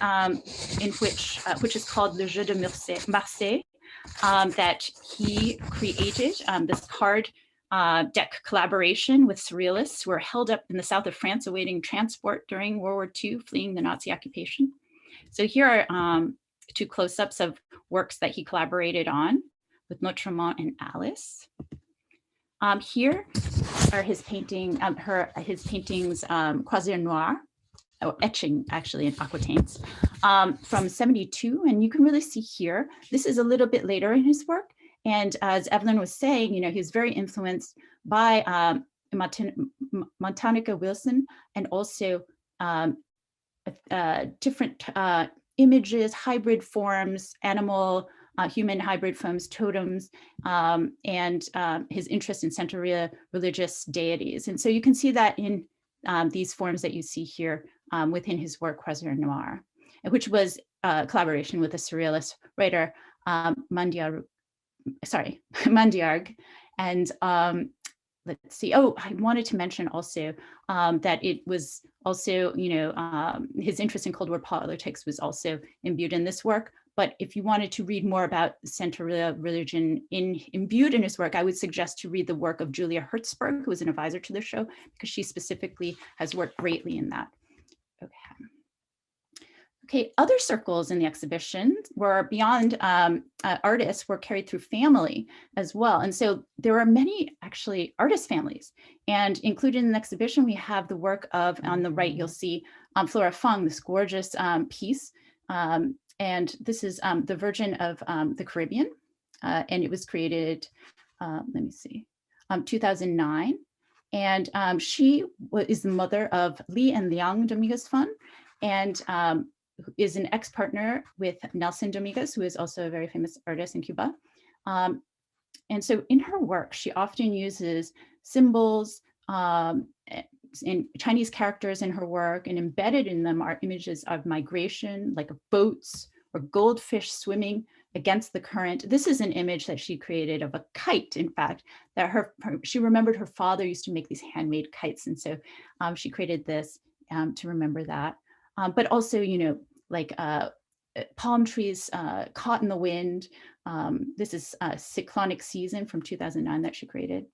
in which is called Le Jeu de Marseille, that he created, this card deck collaboration with surrealists who were held up in the south of France awaiting transport during World War II, fleeing the Nazi occupation. So here are 2 close-ups of works that he collaborated on with Notre-Dame and Alice. Here are his paintings, Croisière Noire, etching actually in aquatints from 72. And you can really see here, this is a little bit later in his work. And as Evelyn was saying, he was very influenced by Montanica Wilson, and also different images, hybrid forms, animal, human hybrid forms, totems, and his interest in Santeria religious deities. And so you can see that in these forms that you see here within his work, Croisière Noire, which was a collaboration with a surrealist writer, Mandiarg. And let's see. Oh, I wanted to mention also that it was also, his interest in Cold War politics was also imbued in this work. But if you wanted to read more about Santeria religion imbued in his work, I would suggest to read the work of Julia Hertzberg, who was an advisor to the show, because she specifically has worked greatly in that. Okay, other circles in the exhibition were beyond artists, were carried through family as well. And so there are many actually artist families, and included in the exhibition, we have the work of, on the right, you'll see Flora Fung, this gorgeous piece. And this is the Virgin of the Caribbean. And it was created, let me see, 2009. And she is the mother of Lee and Liang Dominguez Fun, and is an ex-partner with Nelson Dominguez, who is also a very famous artist in Cuba. And so in her work, she often uses symbols and Chinese characters in her work, and embedded in them are images of migration, like of boats or goldfish swimming against the current. This is an image that she created of a kite, in fact, that she remembered her father used to make these handmade kites. And so she created this to remember that. But also, like palm trees caught in the wind. This is Cyclonic Season from 2009 that she created.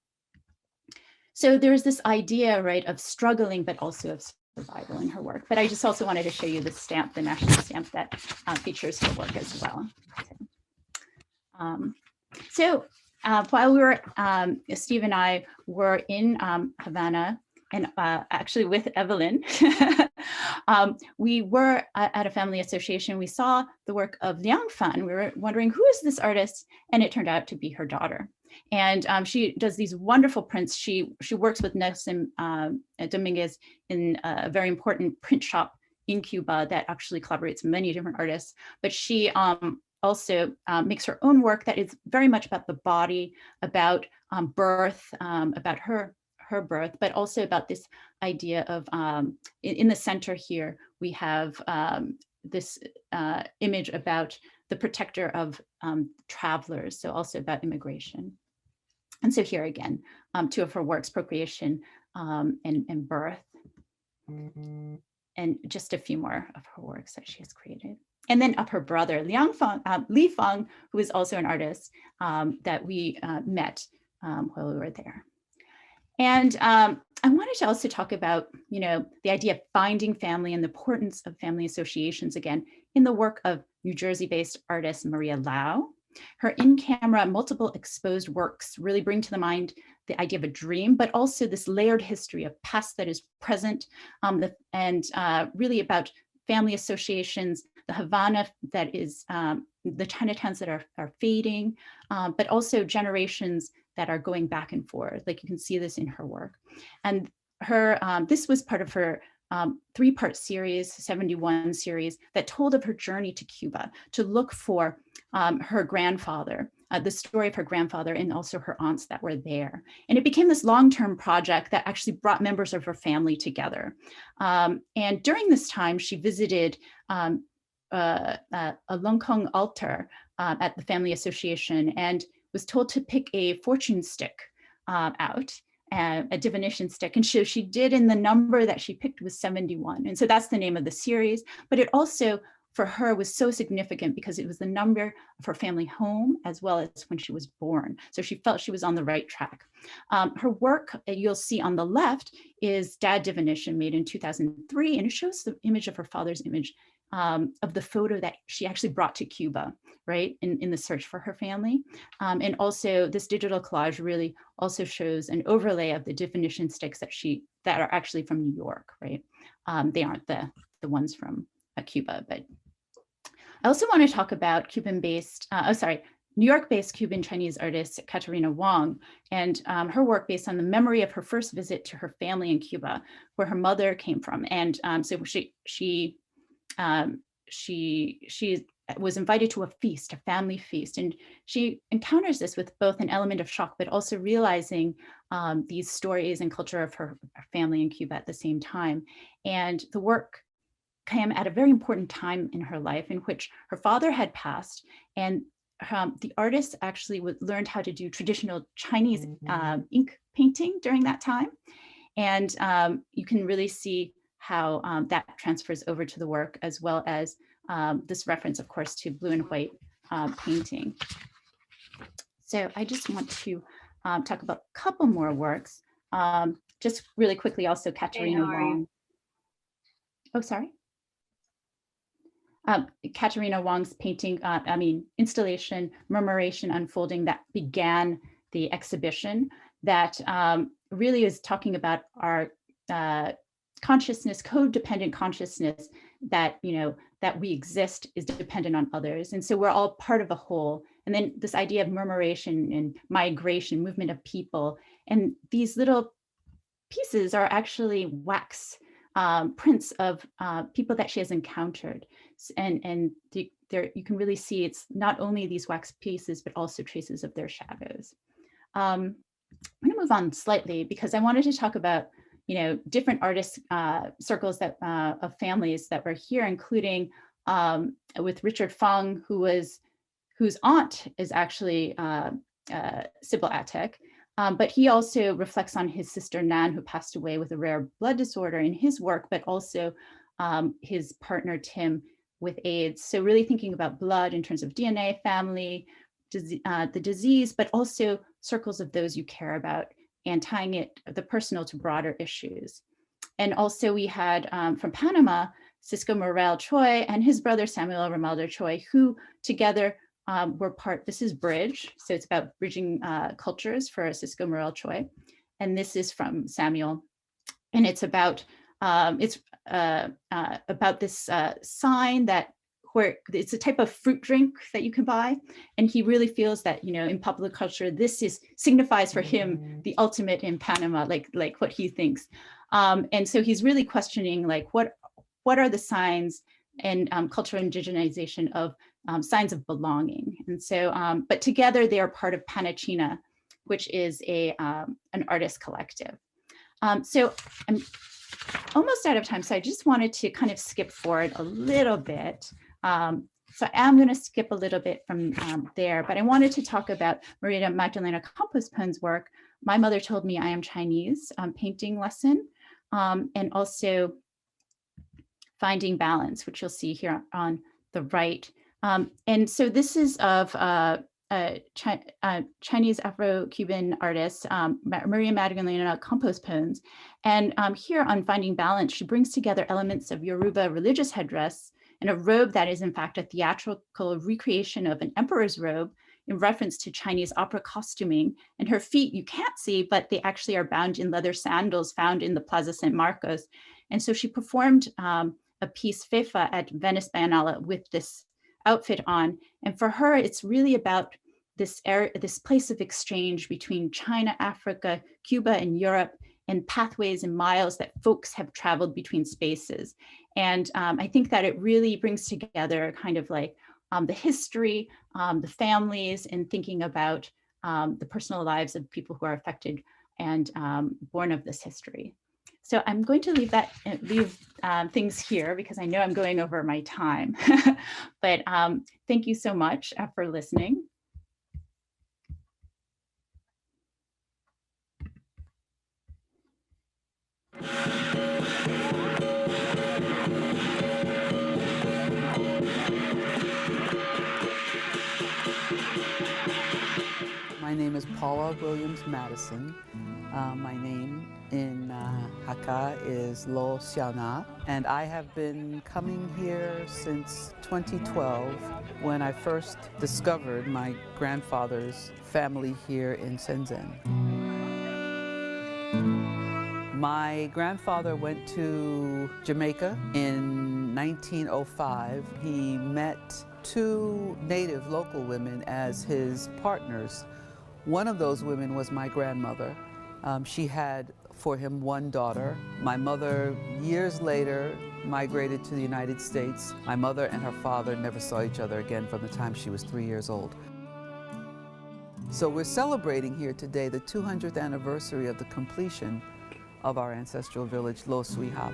So there's this idea, right, of struggling, but also of survival in her work. But I just also wanted to show you the stamp, the national stamp that features her work as well. So while we were, Steve and I were in Havana, and actually with Evelyn, we were at a family association. We saw the work of Liang Fan. We were wondering, who is this artist? And it turned out to be her daughter. And she does these wonderful prints. She works with Nelson Dominguez in a very important print shop in Cuba that actually collaborates with many different artists. But she also makes her own work that is very much about the body, about birth, about her birth, but also about this idea of, in the center here, we have this image about the protector of travelers, so also about immigration. And so here again, two of her works, procreation and birth, and just a few more of her works that she has created. And then of her brother, Li Feng, who is also an artist that we met while we were there. And I wanted to also talk about, the idea of finding family and the importance of family associations again in the work of New Jersey-based artist Maria Lau. Her in-camera multiple exposed works really bring to the mind the idea of a dream, but also this layered history of past that is present, and really about family associations, the Havana that is, the Chinatowns that are fading, but also generations that are going back and forth. Like you can see this in her work. And her, this was part of her three-part series, 71 series, that told of her journey to Cuba to look for her grandfather, the story of her grandfather, and also her aunts that were there. And it became this long-term project that actually brought members of her family together. And during this time, she visited a Longkong altar at the Family Association and was told to pick a fortune stick out, a divination stick. And so she did, and the number that she picked was 71. And so that's the name of the series. But it also, for her, was so significant because it was the number of her family home as well as when she was born. So she felt she was on the right track. Her work, you'll see on the left, is Dad Divination, made in 2003. And it shows the image of her father's image of the photo that she actually brought to Cuba, right, in the search for her family. And also this digital collage really also shows an overlay of the definition sticks that are actually from New York, right? They aren't the ones from Cuba, but I also want to talk about New York-based Cuban Chinese artist Katerina Wong, and her work based on the memory of her first visit to her family in Cuba, where her mother came from. And so she was invited to a feast, a family feast, and she encounters this with both an element of shock, but also realizing these stories and culture of her family in Cuba at the same time. And the work came at a very important time in her life in which her father had passed, and the artist actually learned how to do traditional Chinese ink painting during that time. And you can really see how that transfers over to the work, as well as this reference, of course, to blue and white painting. So I just want to talk about a couple more works. Just really quickly, also Katerina Wong. Oh, sorry. Katerina Wong's painting, installation, Murmuration Unfolding, that began the exhibition, that really is talking about our consciousness, codependent consciousness, that, that we exist is dependent on others. And so we're all part of a whole. And then this idea of murmuration and migration, movement of people. And these little pieces are actually wax prints of people that she has encountered. And there you can really see it's not only these wax pieces, but also traces of their shadows. I'm going to move on slightly because I wanted to talk about, different artist circles that of families that were here, including with Richard Fung, whose aunt is actually Sybil Attek. But he also reflects on his sister Nan, who passed away with a rare blood disorder in his work, but also his partner Tim with AIDS. So really thinking about blood in terms of DNA, family, the disease, but also circles of those you care about, and tying the personal to broader issues. And also we had from Panama, Cisco Morel Choi and his brother Samuel Romaldo Choi, who together were this is Bridge. So it's about bridging cultures for Cisco Morel Choi. And this is from Samuel. And it's about this sign where it's a type of fruit drink that you can buy. And he really feels that, in popular culture, this signifies for him the ultimate in Panama, like what he thinks. And so he's really questioning, like, what are the signs and cultural indigenization of signs of belonging. And so, but together they are part of Panachina, which is an artist collective. So I'm almost out of time. So I just wanted to kind of skip forward a little bit. So I am going to skip a little bit from there, but I wanted to talk about Maria Magdalena Campos-Pon's work, My Mother Told Me I Am Chinese, painting lesson, and also Finding Balance, which you'll see here on the right. And so this is of Chinese Afro-Cuban artist, Maria Magdalena Campos-Pon's. And here on Finding Balance, she brings together elements of Yoruba religious headdress and a robe that is in fact a theatrical recreation of an emperor's robe in reference to Chinese opera costuming. And her feet you can't see, but they actually are bound in leather sandals found in the Plaza San Marcos. And so she performed a piece, Fefa, at Venice Biennale with this outfit on. And for her, it's really about this place of exchange between China, Africa, Cuba, and Europe, and pathways and miles that folks have traveled between spaces. And I think that it really brings together kind of like the history, the families, and thinking about the personal lives of people who are affected and born of this history. So I'm going to leave things here because I know I'm going over my time. But thank you so much for listening. My name is Paula Williams Madison. My name in Hakka is Lo Xiaona, and I have been coming here since 2012 when I first discovered my grandfather's family here in Shenzhen. My grandfather went to Jamaica in 1905. He met two native local women as his partners. One of those women was my grandmother. She had for him one daughter. My mother, years later, migrated to the United States. My mother and her father never saw each other again from the time she was 3 years old. So we're celebrating here today the 200th anniversary of the completion of our ancestral village, Lo Sui Hap.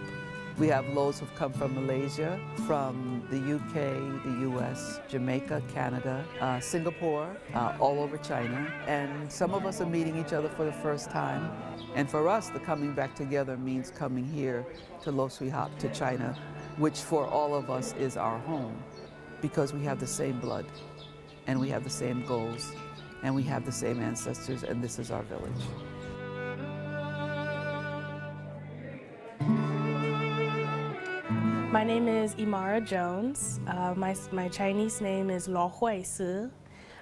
We have Los who've come from Malaysia, from the UK, the US, Jamaica, Canada, Singapore, all over China. And some of us are meeting each other for the first time. And for us, the coming back together means coming here to Lo Sui Hap, to China, which for all of us is our home, because we have the same blood, and we have the same goals, and we have the same ancestors, and this is our village. My name is Imara Jones. My Chinese name is Lo Hui Si.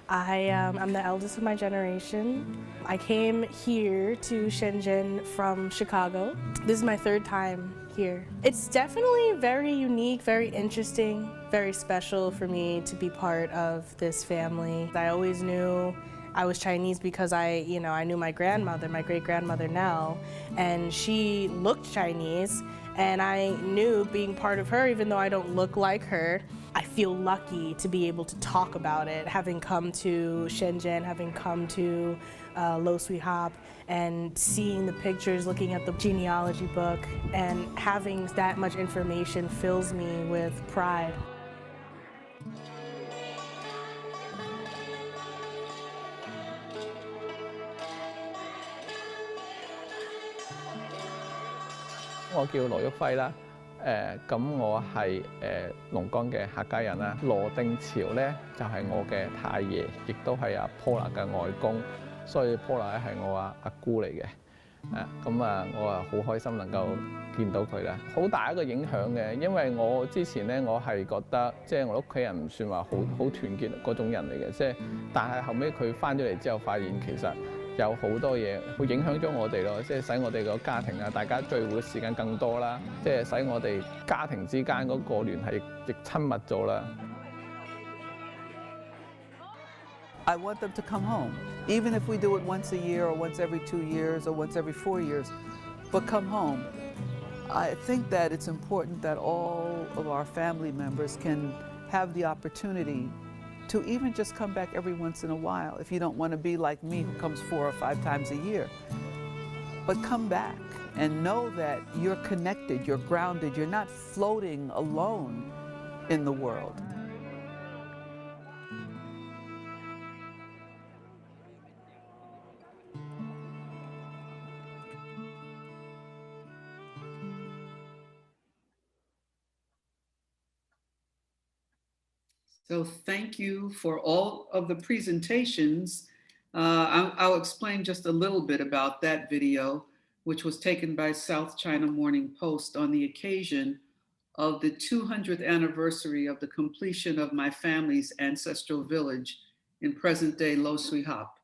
I'm the eldest of my generation. I came here to Shenzhen from Chicago. This is my third time here. It's definitely very unique, very interesting, very special for me to be part of this family. I always knew I was Chinese because I knew my grandmother, my great-grandmother now, and she looked Chinese, and I knew being part of her, even though I don't look like her, I feel lucky to be able to talk about it, having come to Shenzhen, having come to Lo Sui Hap, and seeing the pictures, looking at the genealogy book, and having that much information fills me with pride.我叫羅旭輝啦，咁我係龍崗嘅客家人啦。羅定潮咧就係我嘅太爺，亦都係阿 Paula 嘅外公，所以 Paula 咧係我阿姑嚟嘅。我好開心能夠見到佢啦，好大一個影響嘅，因為我之前咧我係覺得即係我屋企人唔算話好團結嗰種人嚟嘅，但係後尾佢翻咗嚟之後，發現其實有好多嘢會影響咗我哋咯，即係使我哋個家庭啊，大家聚會嘅時間更多啦，即係使我哋家庭之間嗰個聯繫亦親密咗啦。I want them to come home, even if we do it once a year or once every 2 years or once every 4 years, but come home. I think that it's important that all of our family members can have the opportunity to even just come back every once in a while, if you don't want to be like me who comes 4 or 5 times a year. But come back and know that you're connected, you're grounded, you're not floating alone in the world. So thank you for all of the presentations. I'll explain just a little bit about that video, which was taken by South China Morning Post on the occasion of the 200th anniversary of the completion of my family's ancestral village in present-day Lo Sui Hap.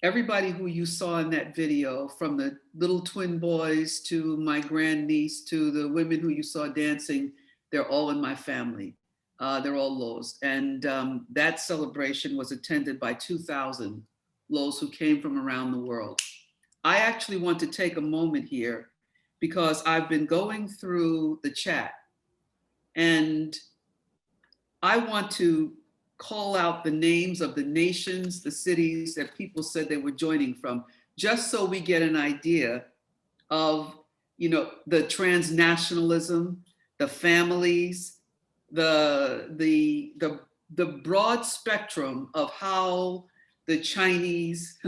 Everybody who you saw in that video, from the little twin boys to my grandniece to the women who you saw dancing, they're all in my family. They're all Los. And that celebration was attended by 2,000 Los who came from around the world. I actually want to take a moment here because I've been going through the chat, and I want to call out the names of the nations, the cities that people said they were joining from, just so we get an idea of, the transnationalism, the families, the broad spectrum of how the Chinese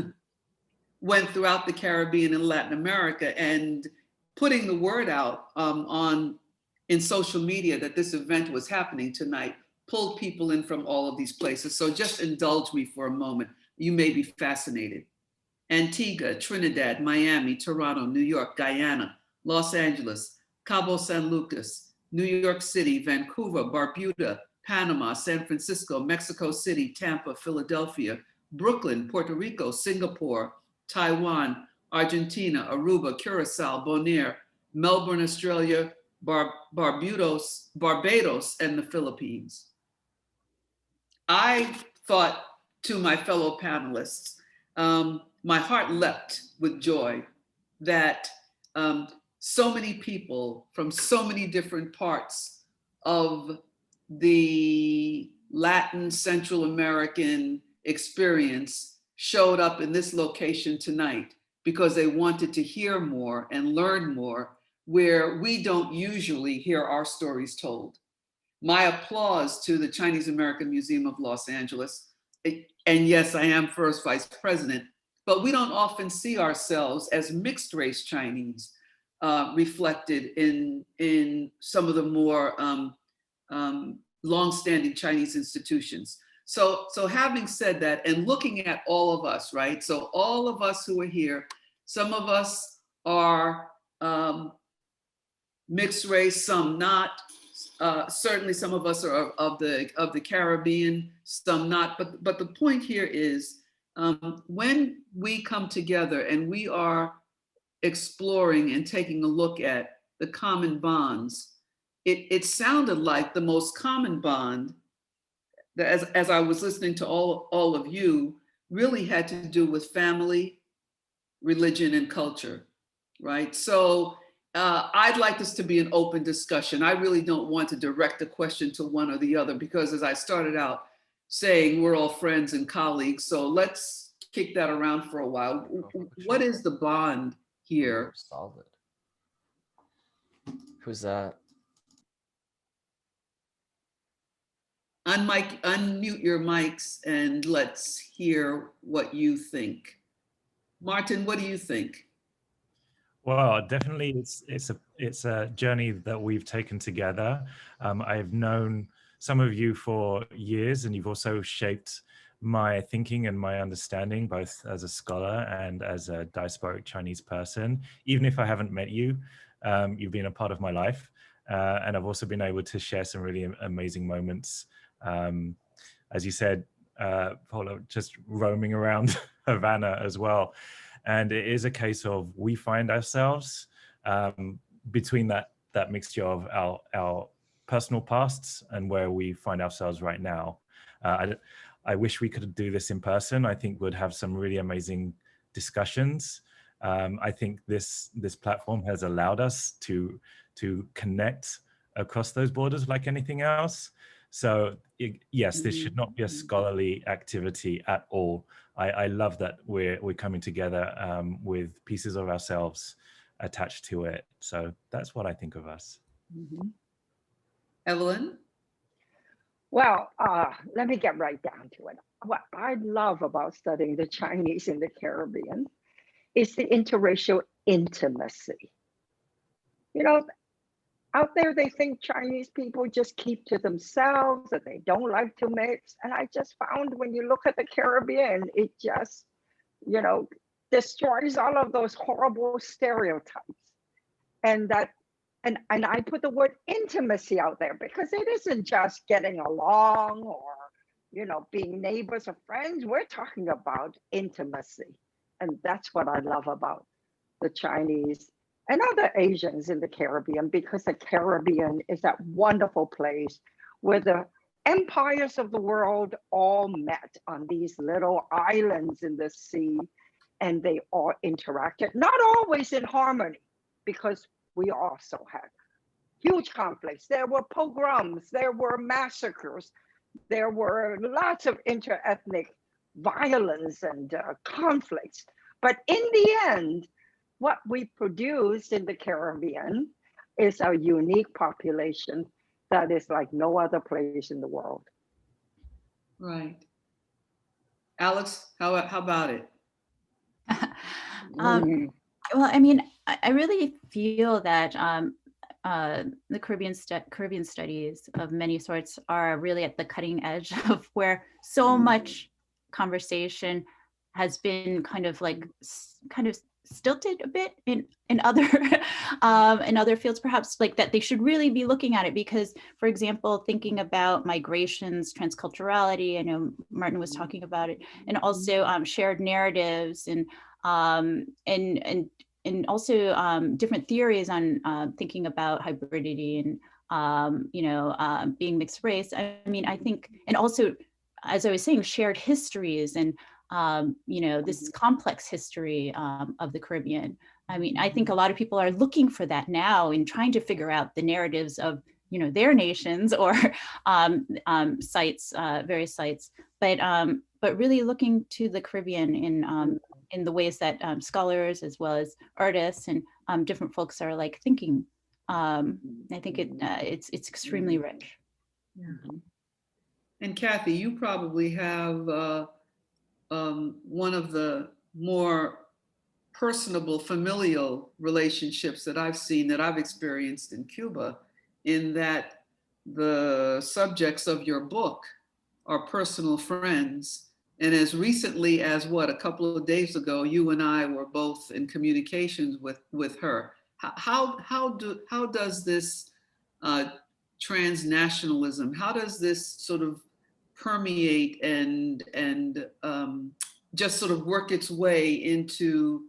went throughout the Caribbean and Latin America, and putting the word out in social media that this event was happening tonight pulled people in from all of these places. So just indulge me for a moment. You may be fascinated. Antigua, Trinidad, Miami, Toronto, New York, Guyana, Los Angeles, Cabo San Lucas, New York City, Vancouver, Barbuda, Panama, San Francisco, Mexico City, Tampa, Philadelphia, Brooklyn, Puerto Rico, Singapore, Taiwan, Argentina, Aruba, Curacao, Bonaire, Melbourne, Australia, Barbados, and the Philippines. I thought to my fellow panelists, my heart leapt with joy that so many people from so many different parts of the Latin Central American experience showed up in this location tonight because they wanted to hear more and learn more, where we don't usually hear our stories told. My applause to the Chinese American Museum of Los Angeles. And yes, I am first vice president, but we don't often see ourselves as mixed race Chinese reflected in some of the more longstanding Chinese institutions. So having said that, and looking at all of us, right? So all of us who are here, some of us are mixed race, some not. Certainly some of us are of the Caribbean, some not. But the point here is when we come together and we are exploring and taking a look at the common bonds, it sounded like the most common bond, as I was listening to all of you, really had to do with family, religion, and culture, right? So I'd like this to be an open discussion. I really don't want to direct a question to one or the other, because as I started out saying, we're all friends and colleagues. So let's kick that around for a while. What is the bond here? Solid. Who's that? Unmute your mics and let's hear what you think. Martin, what do you think? Well, definitely, it's a journey that we've taken together. I've known some of you for years, and you've also shaped my thinking and my understanding, both as a scholar and as a diasporic Chinese person. Even if I haven't met you, you've been a part of my life, and I've also been able to share some really amazing moments. As you said, Paula, just roaming around Havana as well. And it is a case of we find ourselves between that mixture of our personal pasts and where we find ourselves right now. I wish we could do this in person. I think we'd have some really amazing discussions. I think this platform has allowed us to connect across those borders like anything else. So yes, this should not be a scholarly activity at all. I love that we're coming together with pieces of ourselves attached to it. So that's what I think of us. Mm-hmm. Evelyn? Well, let me get right down to it. What I love about studying the Chinese in the Caribbean is the interracial intimacy. You know, out there, they think Chinese people just keep to themselves, that they don't like to mix. And I just found when you look at the Caribbean, it just, you know, destroys all of those horrible stereotypes. And I put the word intimacy out there because it isn't just getting along or, you know, being neighbors or friends. We're talking about intimacy. And that's what I love about the Chinese and other Asians in the Caribbean, because the Caribbean is that wonderful place where the empires of the world all met on these little islands in the sea, and they all interacted, not always in harmony, because we also had huge conflicts. There were pogroms, there were massacres, there were lots of inter-ethnic violence and conflicts. But in the end, what we produced in the Caribbean is a unique population that is like no other place in the world. Right. Alex, how about it? Well, I mean, I really feel that the Caribbean studies of many sorts are really at the cutting edge of where so much conversation has been kind of like stilted a bit in other in other fields, perhaps, like that they should really be looking at it, because, for example, thinking about migrations, transculturality, I know Martin was talking about it, and also shared narratives, and also different theories on thinking about hybridity and being mixed race. I mean, I think, and also, as I was saying, shared histories and this complex history of the Caribbean. I mean, I think a lot of people are looking for that now in trying to figure out the narratives of, their nations or sites, various sites, but really looking to the Caribbean in the ways that scholars as well as artists and different folks are like thinking. I think it's extremely rich. Yeah. And Kathy, you probably have one of the more personable familial relationships that I've seen, that I've experienced in Cuba, in that the subjects of your book are personal friends. And as recently as a couple of days ago, you and I were both in communications with her. How does this transnationalism, how does this sort of permeate and just sort of work its way into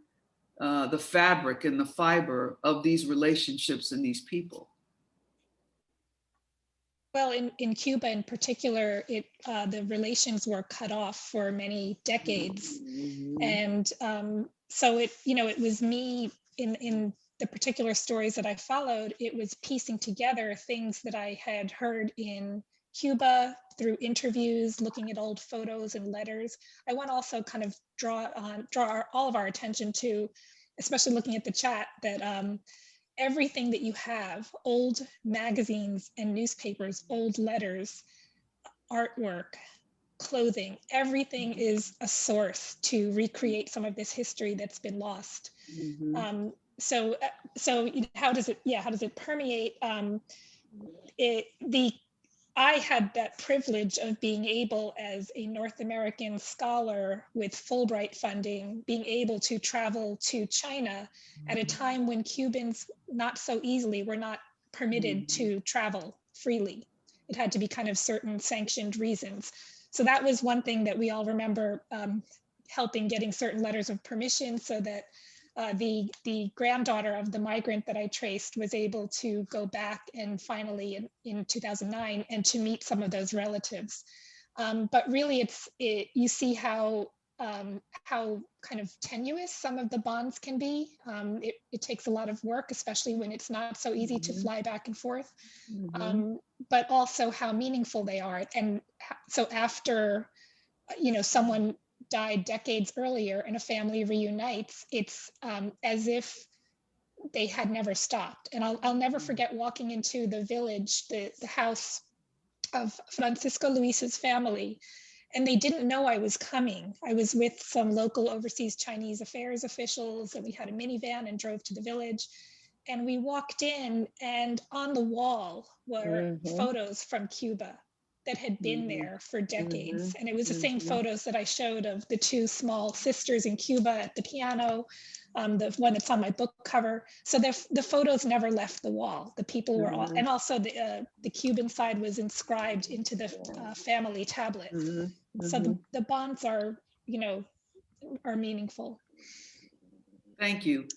the fabric and the fiber of these relationships and these people? Well, in Cuba in particular, the relations were cut off for many decades. And so it was me in the particular stories that I followed, it was piecing together things that I had heard in Cuba through interviews, looking at old photos and letters. I want to also kind of draw all of our attention to, especially looking at the chat, that everything that you have, old magazines and newspapers, old letters, artwork, clothing, everything is a source to recreate some of this history that's been lost. So how does it permeate? I had that privilege of being able, as a North American scholar with Fulbright funding, being able to travel to China at a time when Cubans not so easily were not permitted to travel freely. It had to be kind of certain sanctioned reasons. So that was one thing that we all remember, helping getting certain letters of permission so that the granddaughter of the migrant that I traced was able to go back and finally in 2009 and to meet some of those relatives. But really you see how kind of tenuous some of the bonds can be. It takes a lot of work, especially when it's not so easy to fly back and forth, but also how meaningful they are. And so after, someone died decades earlier and a family reunites, it's as if they had never stopped. And I'll never forget walking into the village, the house of Francisco Luis's family, and they didn't know I was coming. I was with some local overseas Chinese affairs officials, and we had a minivan and drove to the village. And we walked in, and on the wall were photos from Cuba that had been there for decades. And it was the same photos that I showed of the two small sisters in Cuba at the piano, the one that's on my book cover. So the photos never left the wall. The people were all, and also the Cuban side was inscribed into the family tablets. So the bonds are, are meaningful. Thank you.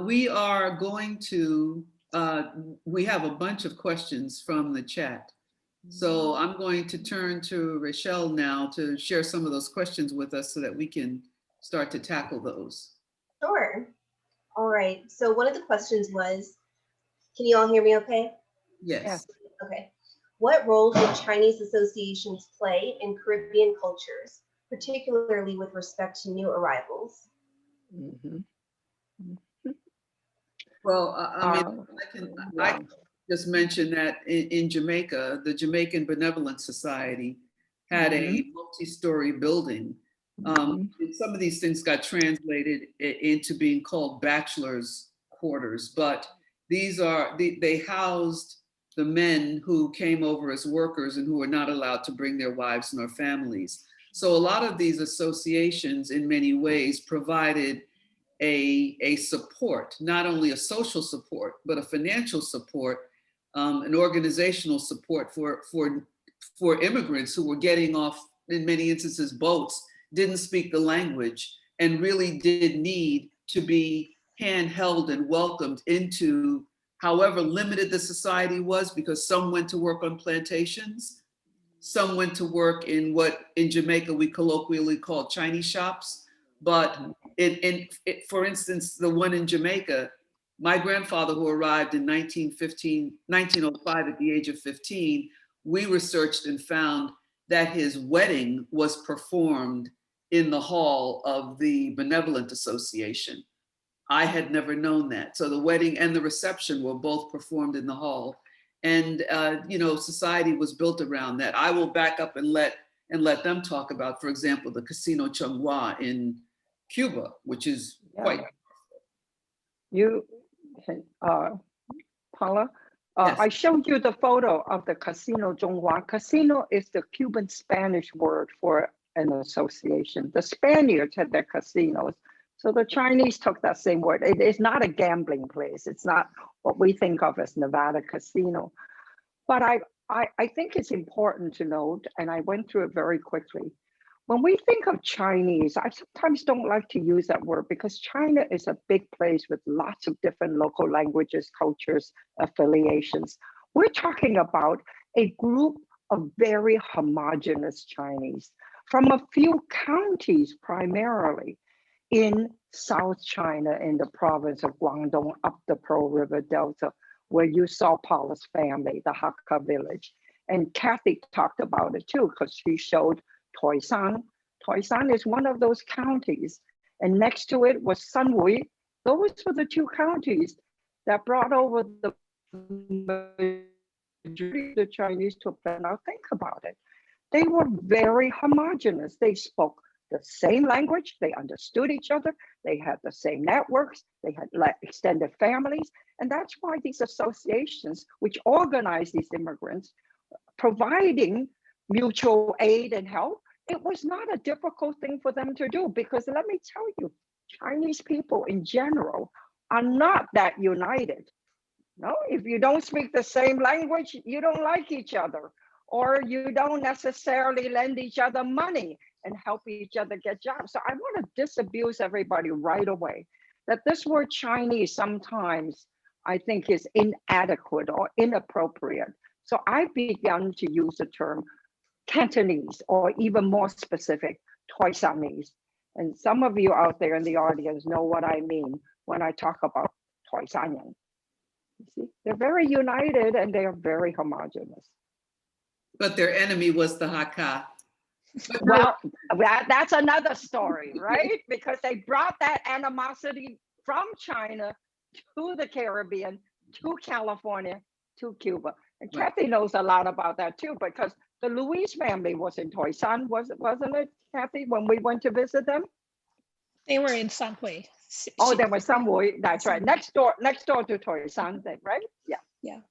We are going to, we have a bunch of questions from the chat. So I'm going to turn to Rachelle now to share some of those questions with us so that we can start to tackle those. Sure. All right. So one of the questions was, can you all hear me okay? Yes. Okay. What role do Chinese associations play in Caribbean cultures, particularly with respect to new arrivals? Well, I can just mention that in Jamaica, the Jamaican Benevolent Society had a multi-story building. Some of these things got translated into being called bachelor's quarters, but they housed the men who came over as workers and who were not allowed to bring their wives nor families. So a lot of these associations in many ways provided a support, not only a social support, but a financial support, an organizational support for immigrants who were getting off, in many instances, boats, didn't speak the language, and really did need to be handheld and welcomed into however limited the society was, because some went to work on plantations, some went to work in what in Jamaica we colloquially call Chinese shops. But for instance, the one in Jamaica, my grandfather, who arrived in 1905 at the age of 15, we researched and found that his wedding was performed in the hall of the Benevolent Association. I had never known that. So the wedding and the reception were both performed in the hall. And society was built around that. I will back up and let them talk about, for example, the Casino Chonghua in Cuba, which is quite. You, Paula, Yes. I showed you the photo of the Casino Chonghua. Casino is the Cuban Spanish word for an association. The Spaniards had their casinos. So the Chinese took that same word. It is not a gambling place. It's not what we think of as Nevada casino. But I think it's important to note, and I went through it very quickly. When we think of Chinese, I sometimes don't like to use that word because China is a big place with lots of different local languages, cultures, affiliations. We're talking about a group of very homogeneous Chinese from a few counties primarily in South China, in the province of Guangdong, up the Pearl River Delta, where you saw Paula's family, the Hakka village. And Kathy talked about it too, because she showed Toisan. Toisan is one of those counties. And next to it was Sanhui. Those were the two counties that brought over the majority of the Chinese to plan. Now think about it. They were very homogeneous. They spoke the same language, they understood each other, they had the same networks, they had extended families. And that's why these associations, which organize these immigrants, providing mutual aid and help, it was not a difficult thing for them to do, because let me tell you, Chinese people in general are not that united. No, if you don't speak the same language, you don't like each other, or you don't necessarily lend each other money and help each other get jobs. So I want to disabuse everybody right away that this word Chinese sometimes I think is inadequate or inappropriate. So I began to use the term Cantonese, or even more specific, Toisanese. And some of you out there in the audience know what I mean when I talk about Toisanyan. You see, they're very united and they are very homogeneous. But their enemy was the Hakka. Well, that's another story, right? Because they brought that animosity from China to the Caribbean, to California, to Cuba. And Kathy knows a lot about that too, because the Louise family was in Toisan, wasn't it, Kathy, when we went to visit them? They were in Sanhui. Oh, there was Sanhui, that's right. Next door to Toisan, right? Yeah. Yeah.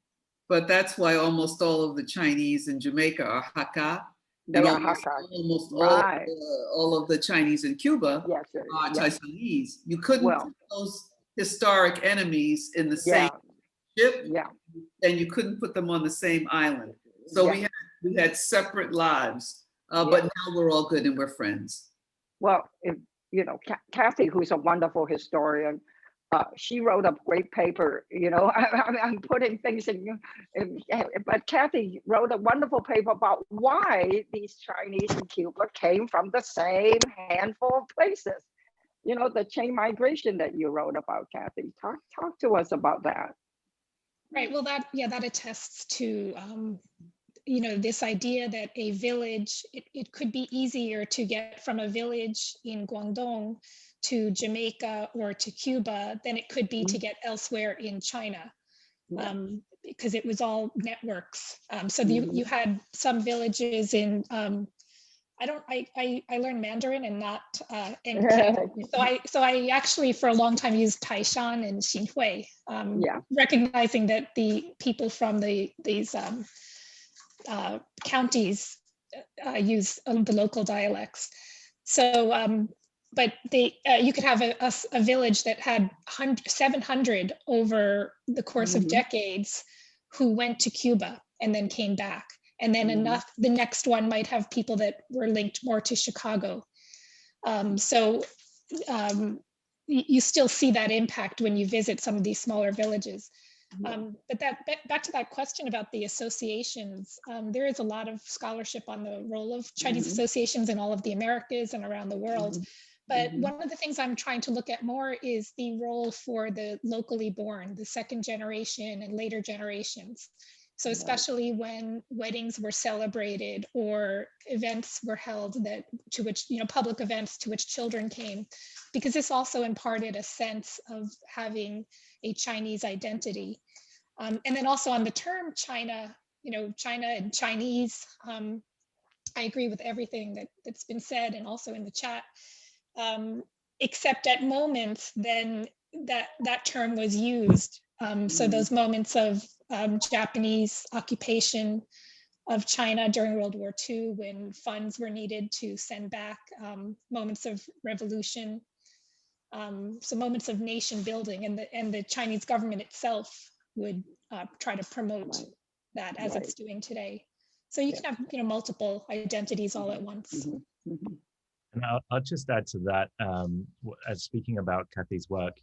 But that's why almost all of the Chinese in Jamaica are Hakka. They are Hakka. Almost right. all of the Chinese in Cuba are Taiwanese. You couldn't put those historic enemies in the same ship, and you couldn't put them on the same island. So we had separate lives, but now we're all good and we're friends. Well, if, you know, Kathy, who's a wonderful historian, she wrote a great paper, you know, I'm putting things in, but Kathy wrote a wonderful paper about why these Chinese in Cuba came from the same handful of places. You know, the chain migration that you wrote about, Kathy. Talk to us about that. Right, well that attests to, you know, this idea that a village, it could be easier to get from a village in Guangdong to Jamaica or to Cuba than it could be to get elsewhere in China, because it was all networks. So you had some villages in, I learned Mandarin and not, so I actually for a long time used Taishan and Xinhui, recognizing that the people from these counties use the local dialects. So, but you could have a village that had 700 over the course of decades who went to Cuba and then came back. And then the next one might have people that were linked more to Chicago. You still see that impact when you visit some of these smaller villages. But back to that question about the associations, there is a lot of scholarship on the role of Chinese associations in all of the Americas and around the world. But one of the things I'm trying to look at more is the role for the locally born, the second generation and later generations. So especially when weddings were celebrated or events were held to which, public events to which children came, because this also imparted a sense of having a Chinese identity. And then also on the term China, China and Chinese, I agree with everything that's been said and also in the chat, except at moments then that term was used. So those moments of Japanese occupation of China during World War II, when funds were needed to send back, moments of revolution, so moments of nation building, and the Chinese government itself would try to promote that as it's doing today. So you can have multiple identities all at once. And I'll just add to that, as speaking about Kathy's work,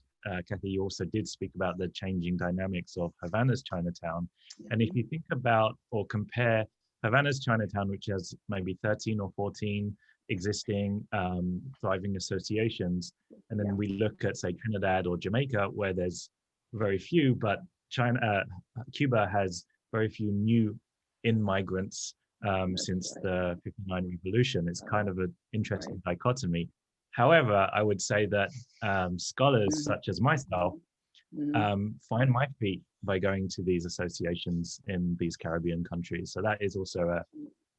Kathy, you also did speak about the changing dynamics of Havana's Chinatown. And if you think about or compare Havana's Chinatown, which has maybe 13 or 14 existing thriving associations, and then we look at, say, Trinidad or Jamaica, where there's very few, but Cuba has very few new in-migrants since the 59 revolution. It's kind of an interesting dichotomy. However, I would say that scholars such as myself find my feet by going to these associations in these Caribbean countries. So that is also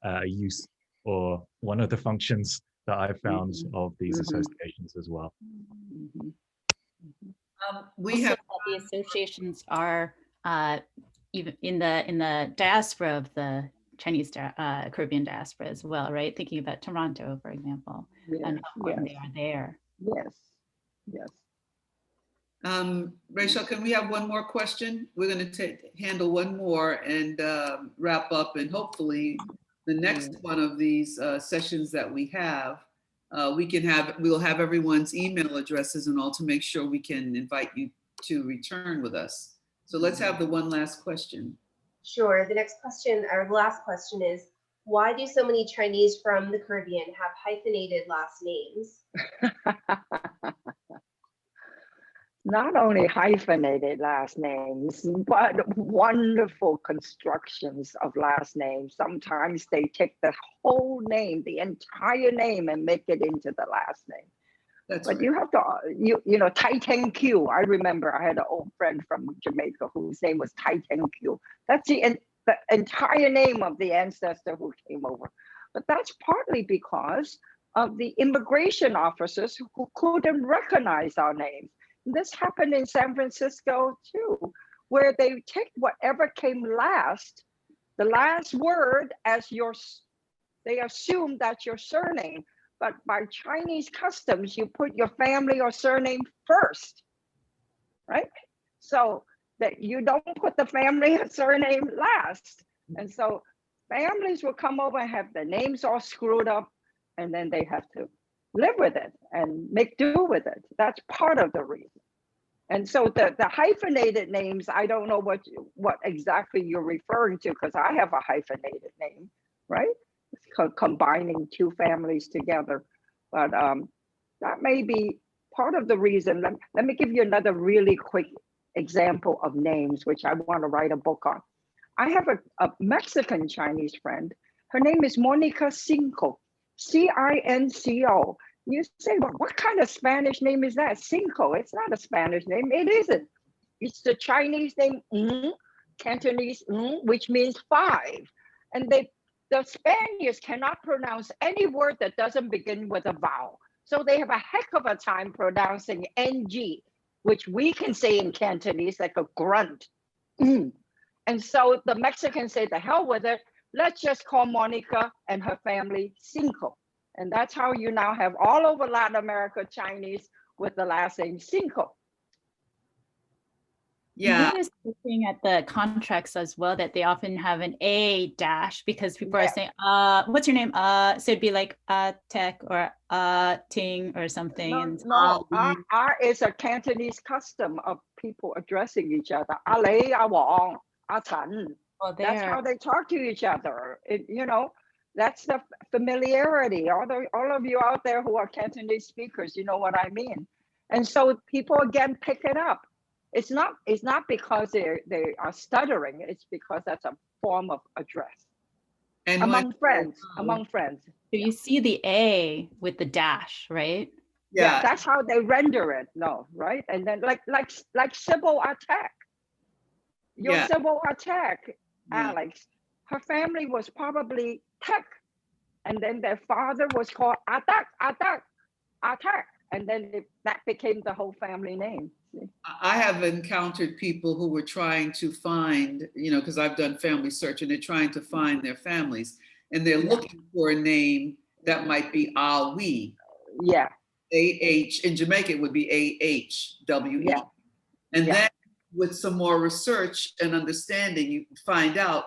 a use or one of the functions that I've found of these associations as well. We have the associations are even in the diaspora of the Chinese Caribbean diaspora as well, right? Thinking about Toronto, for example, and how important they are there. Yes. Rachel, can we have one more question? We're going to handle one more and wrap up, and hopefully the next one of these sessions that we have, we'll have everyone's email addresses and all to make sure we can invite you to return with us. So let's have the one last question. Sure. The next question, or the last question, is why do so many Chinese from the Caribbean have hyphenated last names? Not only hyphenated last names, but wonderful constructions of last names. Sometimes they take the whole name, the entire name, and make it into the last name. But you have to, Titan Q. I remember I had an old friend from Jamaica whose name was Titan Q. That's the entire name of the ancestor who came over. But that's partly because of the immigration officers who couldn't recognize our names. This happened in San Francisco too, where they take whatever came last, the last word as they assume that's your surname. But by Chinese customs, you put your family or surname first, right? So that you don't put the family or surname last. And so families will come over and have their names all screwed up, and then they have to live with it and make do with it. That's part of the reason. And so the hyphenated names, I don't know what exactly you're referring to, because I have a hyphenated name, right? It's combining two families together. But that may be part of the reason. Let me give you another really quick example of names, which I want to write a book on. I have a Mexican Chinese friend. Her name is Monica Cinco, C-I-N-C-O. You say, well, what kind of Spanish name is that? Cinco, it's not a Spanish name. It isn't. It's the Chinese name, Cantonese, which means 5. And the Spaniards cannot pronounce any word that doesn't begin with a vowel. So they have a heck of a time pronouncing NG, which we can say in Cantonese like a grunt. And so the Mexicans say, the hell with it. let's just call Monica and her family Cinco. And that's how you now have all over Latin America Chinese with the last name Cinco. Yeah. Notice looking at the contracts as well that they often have an A dash because people are saying, what's your name? So it'd be like Tech or Ting or something. No, And no, R is a Cantonese custom of people addressing each other. A Lei, A Wong, A Chan. That's how they talk to each other. You know, that's the familiarity. All of you out there who are Cantonese speakers, you know what I mean. And so people again pick it up. It's not because they are stuttering. It's because that's a form of address. And among friends. So you see the A with the dash, right? Yeah, that's how they render it. No, right? And then like Sybil Attack. Your Sybil Attack, Alex. Her family was probably Tech, and then their father was called Attack, and then that became the whole family name. I have encountered people who were trying to find, you know, because I've done family search, and they're trying to find their families, and they're looking for a name that might be Awi. Yeah. A-H, in Jamaica it would be A-H-W-E. Yeah. And then with some more research and understanding, you find out,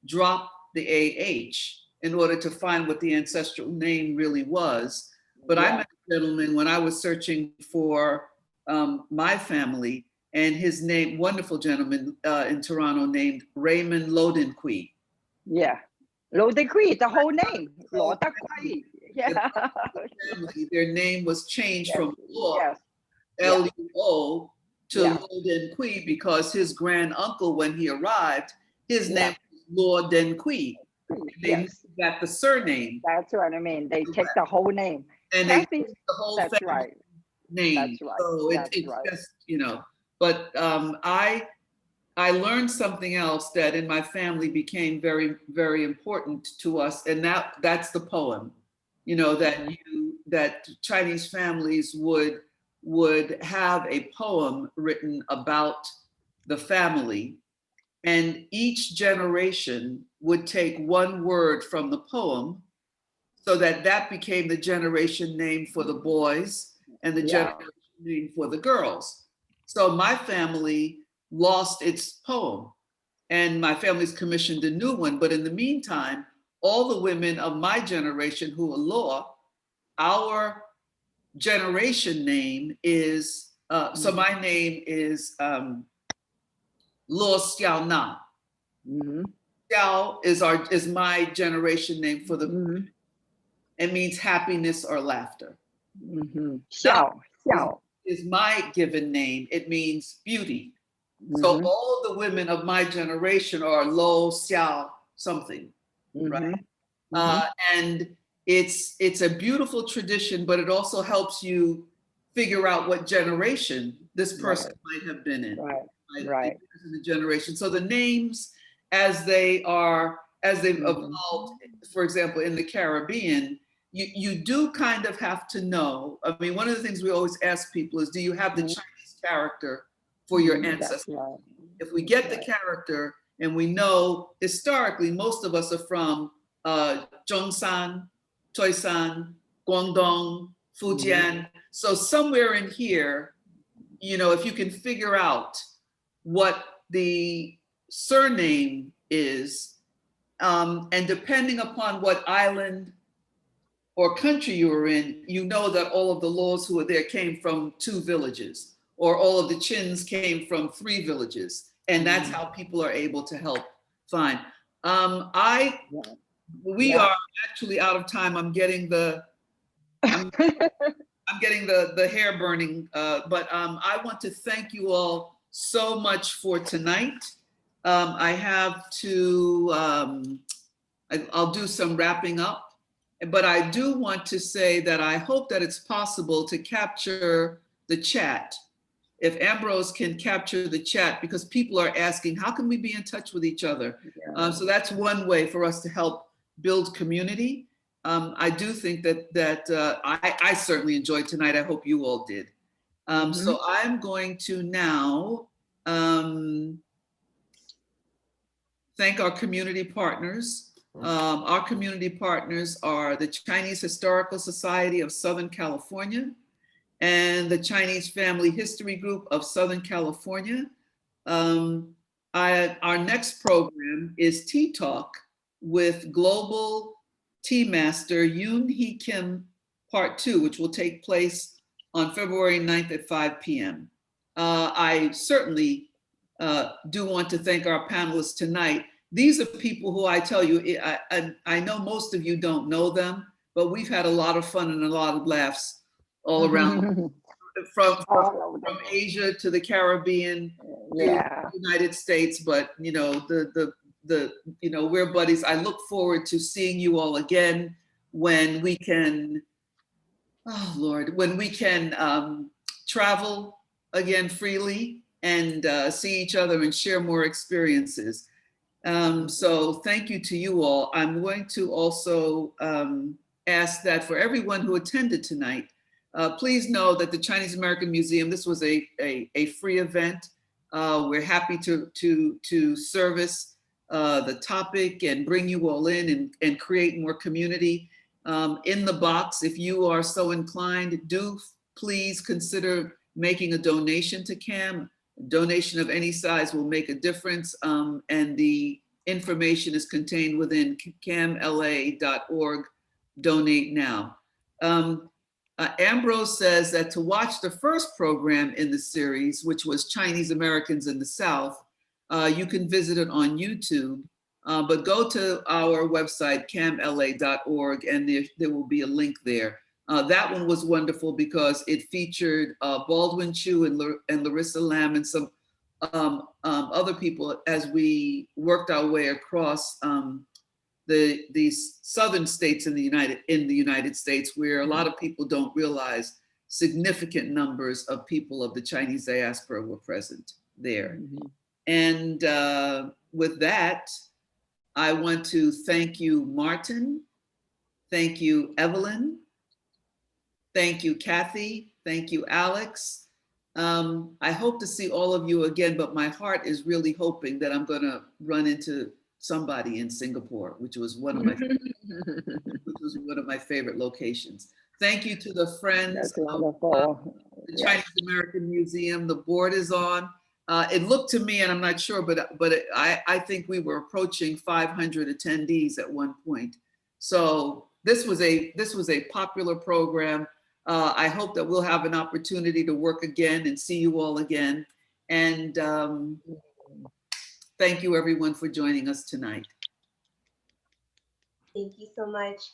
drop the A-H in order to find what the ancestral name really was. But I met a gentleman when I was searching for my family, and his name, wonderful gentleman in Toronto named Raymond Lodenquee. Yeah, Lodenquee, the whole name, Lodenquee. Yeah. Their name was changed from Luo, L-U-O, to Lodenquee because his grand uncle, when he arrived, his name was Lodenquee. They got the surname. That's what I mean. They take the whole name. And they take the whole that's right. name. That's right. So it's just, you know, but I learned something else that in my family became very, very important to us. And that's the poem, you know, that Chinese families would have a poem written about the family. And each generation would take one word from the poem so that became the generation name for the boys and the generation name for the girls. So my family lost its poem, and my family's commissioned a new one. But in the meantime, all the women of my generation who are law, our generation name is, so my name is Luo Xiao Na. Xiao is my generation name for the women. It means happiness or laughter. Xiao is my given name. It means beauty. So all the women of my generation are Lo Xiao something, right? And it's a beautiful tradition, but it also helps you figure out what generation this person might have been in. Right. The generation. So the names, as they've evolved, for example, in the Caribbean, you do kind of have to know. I mean, one of the things we always ask people is, do you have the Chinese character for your ancestors? If we get the character, and we know historically, most of us are from Zhongshan, Toisan, Guangdong, Fujian. So somewhere in here, you know, if you can figure out what the surname is, and depending upon what island or country you were in, you know that all of the laws who were there came from 2 villages, or all of the Chins came from 3 villages. And that's how people are able to help find. We are actually out of time. I'm getting the hair burning, but I want to thank you all so much for tonight. I have to, I'll do some wrapping up. But I do want to say that I hope that it's possible to capture the chat. If Ambrose can capture the chat, because people are asking, how can we be in touch with each other? So that's one way for us to help build community. I do think that I certainly enjoyed tonight. I hope you all did. So I'm going to now thank our community partners. Our community partners are the Chinese Historical Society of Southern California and the Chinese Family History Group of Southern California. Our next program is Tea Talk with Global Tea Master Yoon Hee Kim Part 2, which will take place on February 9th at 5 p.m. I certainly do want to thank our panelists tonight. These are people who I tell you, I know most of you don't know them, but we've had a lot of fun and a lot of laughs all around, from Asia to the Caribbean, Yeah. to the United States. But you know, we're buddies. I look forward to seeing you all again when we can, oh Lord, when we can travel again freely and see each other and share more experiences. So thank you to you all. I'm going to also ask that for everyone who attended tonight, please know that the Chinese American Museum, this was a free event. We're happy to service the topic and bring you all in and create more community. In the box, if you are so inclined, do please consider making a donation to CAM. Donation of any size will make a difference, and the information is contained within camla.org. Donate now. Ambrose says that to watch the first program in the series, which was Chinese Americans in the South, you can visit it on YouTube, but go to our website, camla.org, and there will be a link there. That one was wonderful because it featured Baldwin Chu and Larissa Lamb and some other people as we worked our way across the southern states in the United States, where a lot of people don't realize significant numbers of people of the Chinese diaspora were present there. And with that, I want to thank you, Martin. Thank you, Evelyn. Thank you, Kathy. Thank you, Alex. I hope to see all of you again, but my heart is really hoping that I'm going to run into somebody in Singapore, which was one of my favorite locations. Thank you to the friends of the Chinese American Museum. The board is on. It looked to me, and I'm not sure, but I think we were approaching 500 attendees at one point. So this was a popular program. I hope that we'll have an opportunity to work again and see you all again. And thank you everyone for joining us tonight. Thank you so much.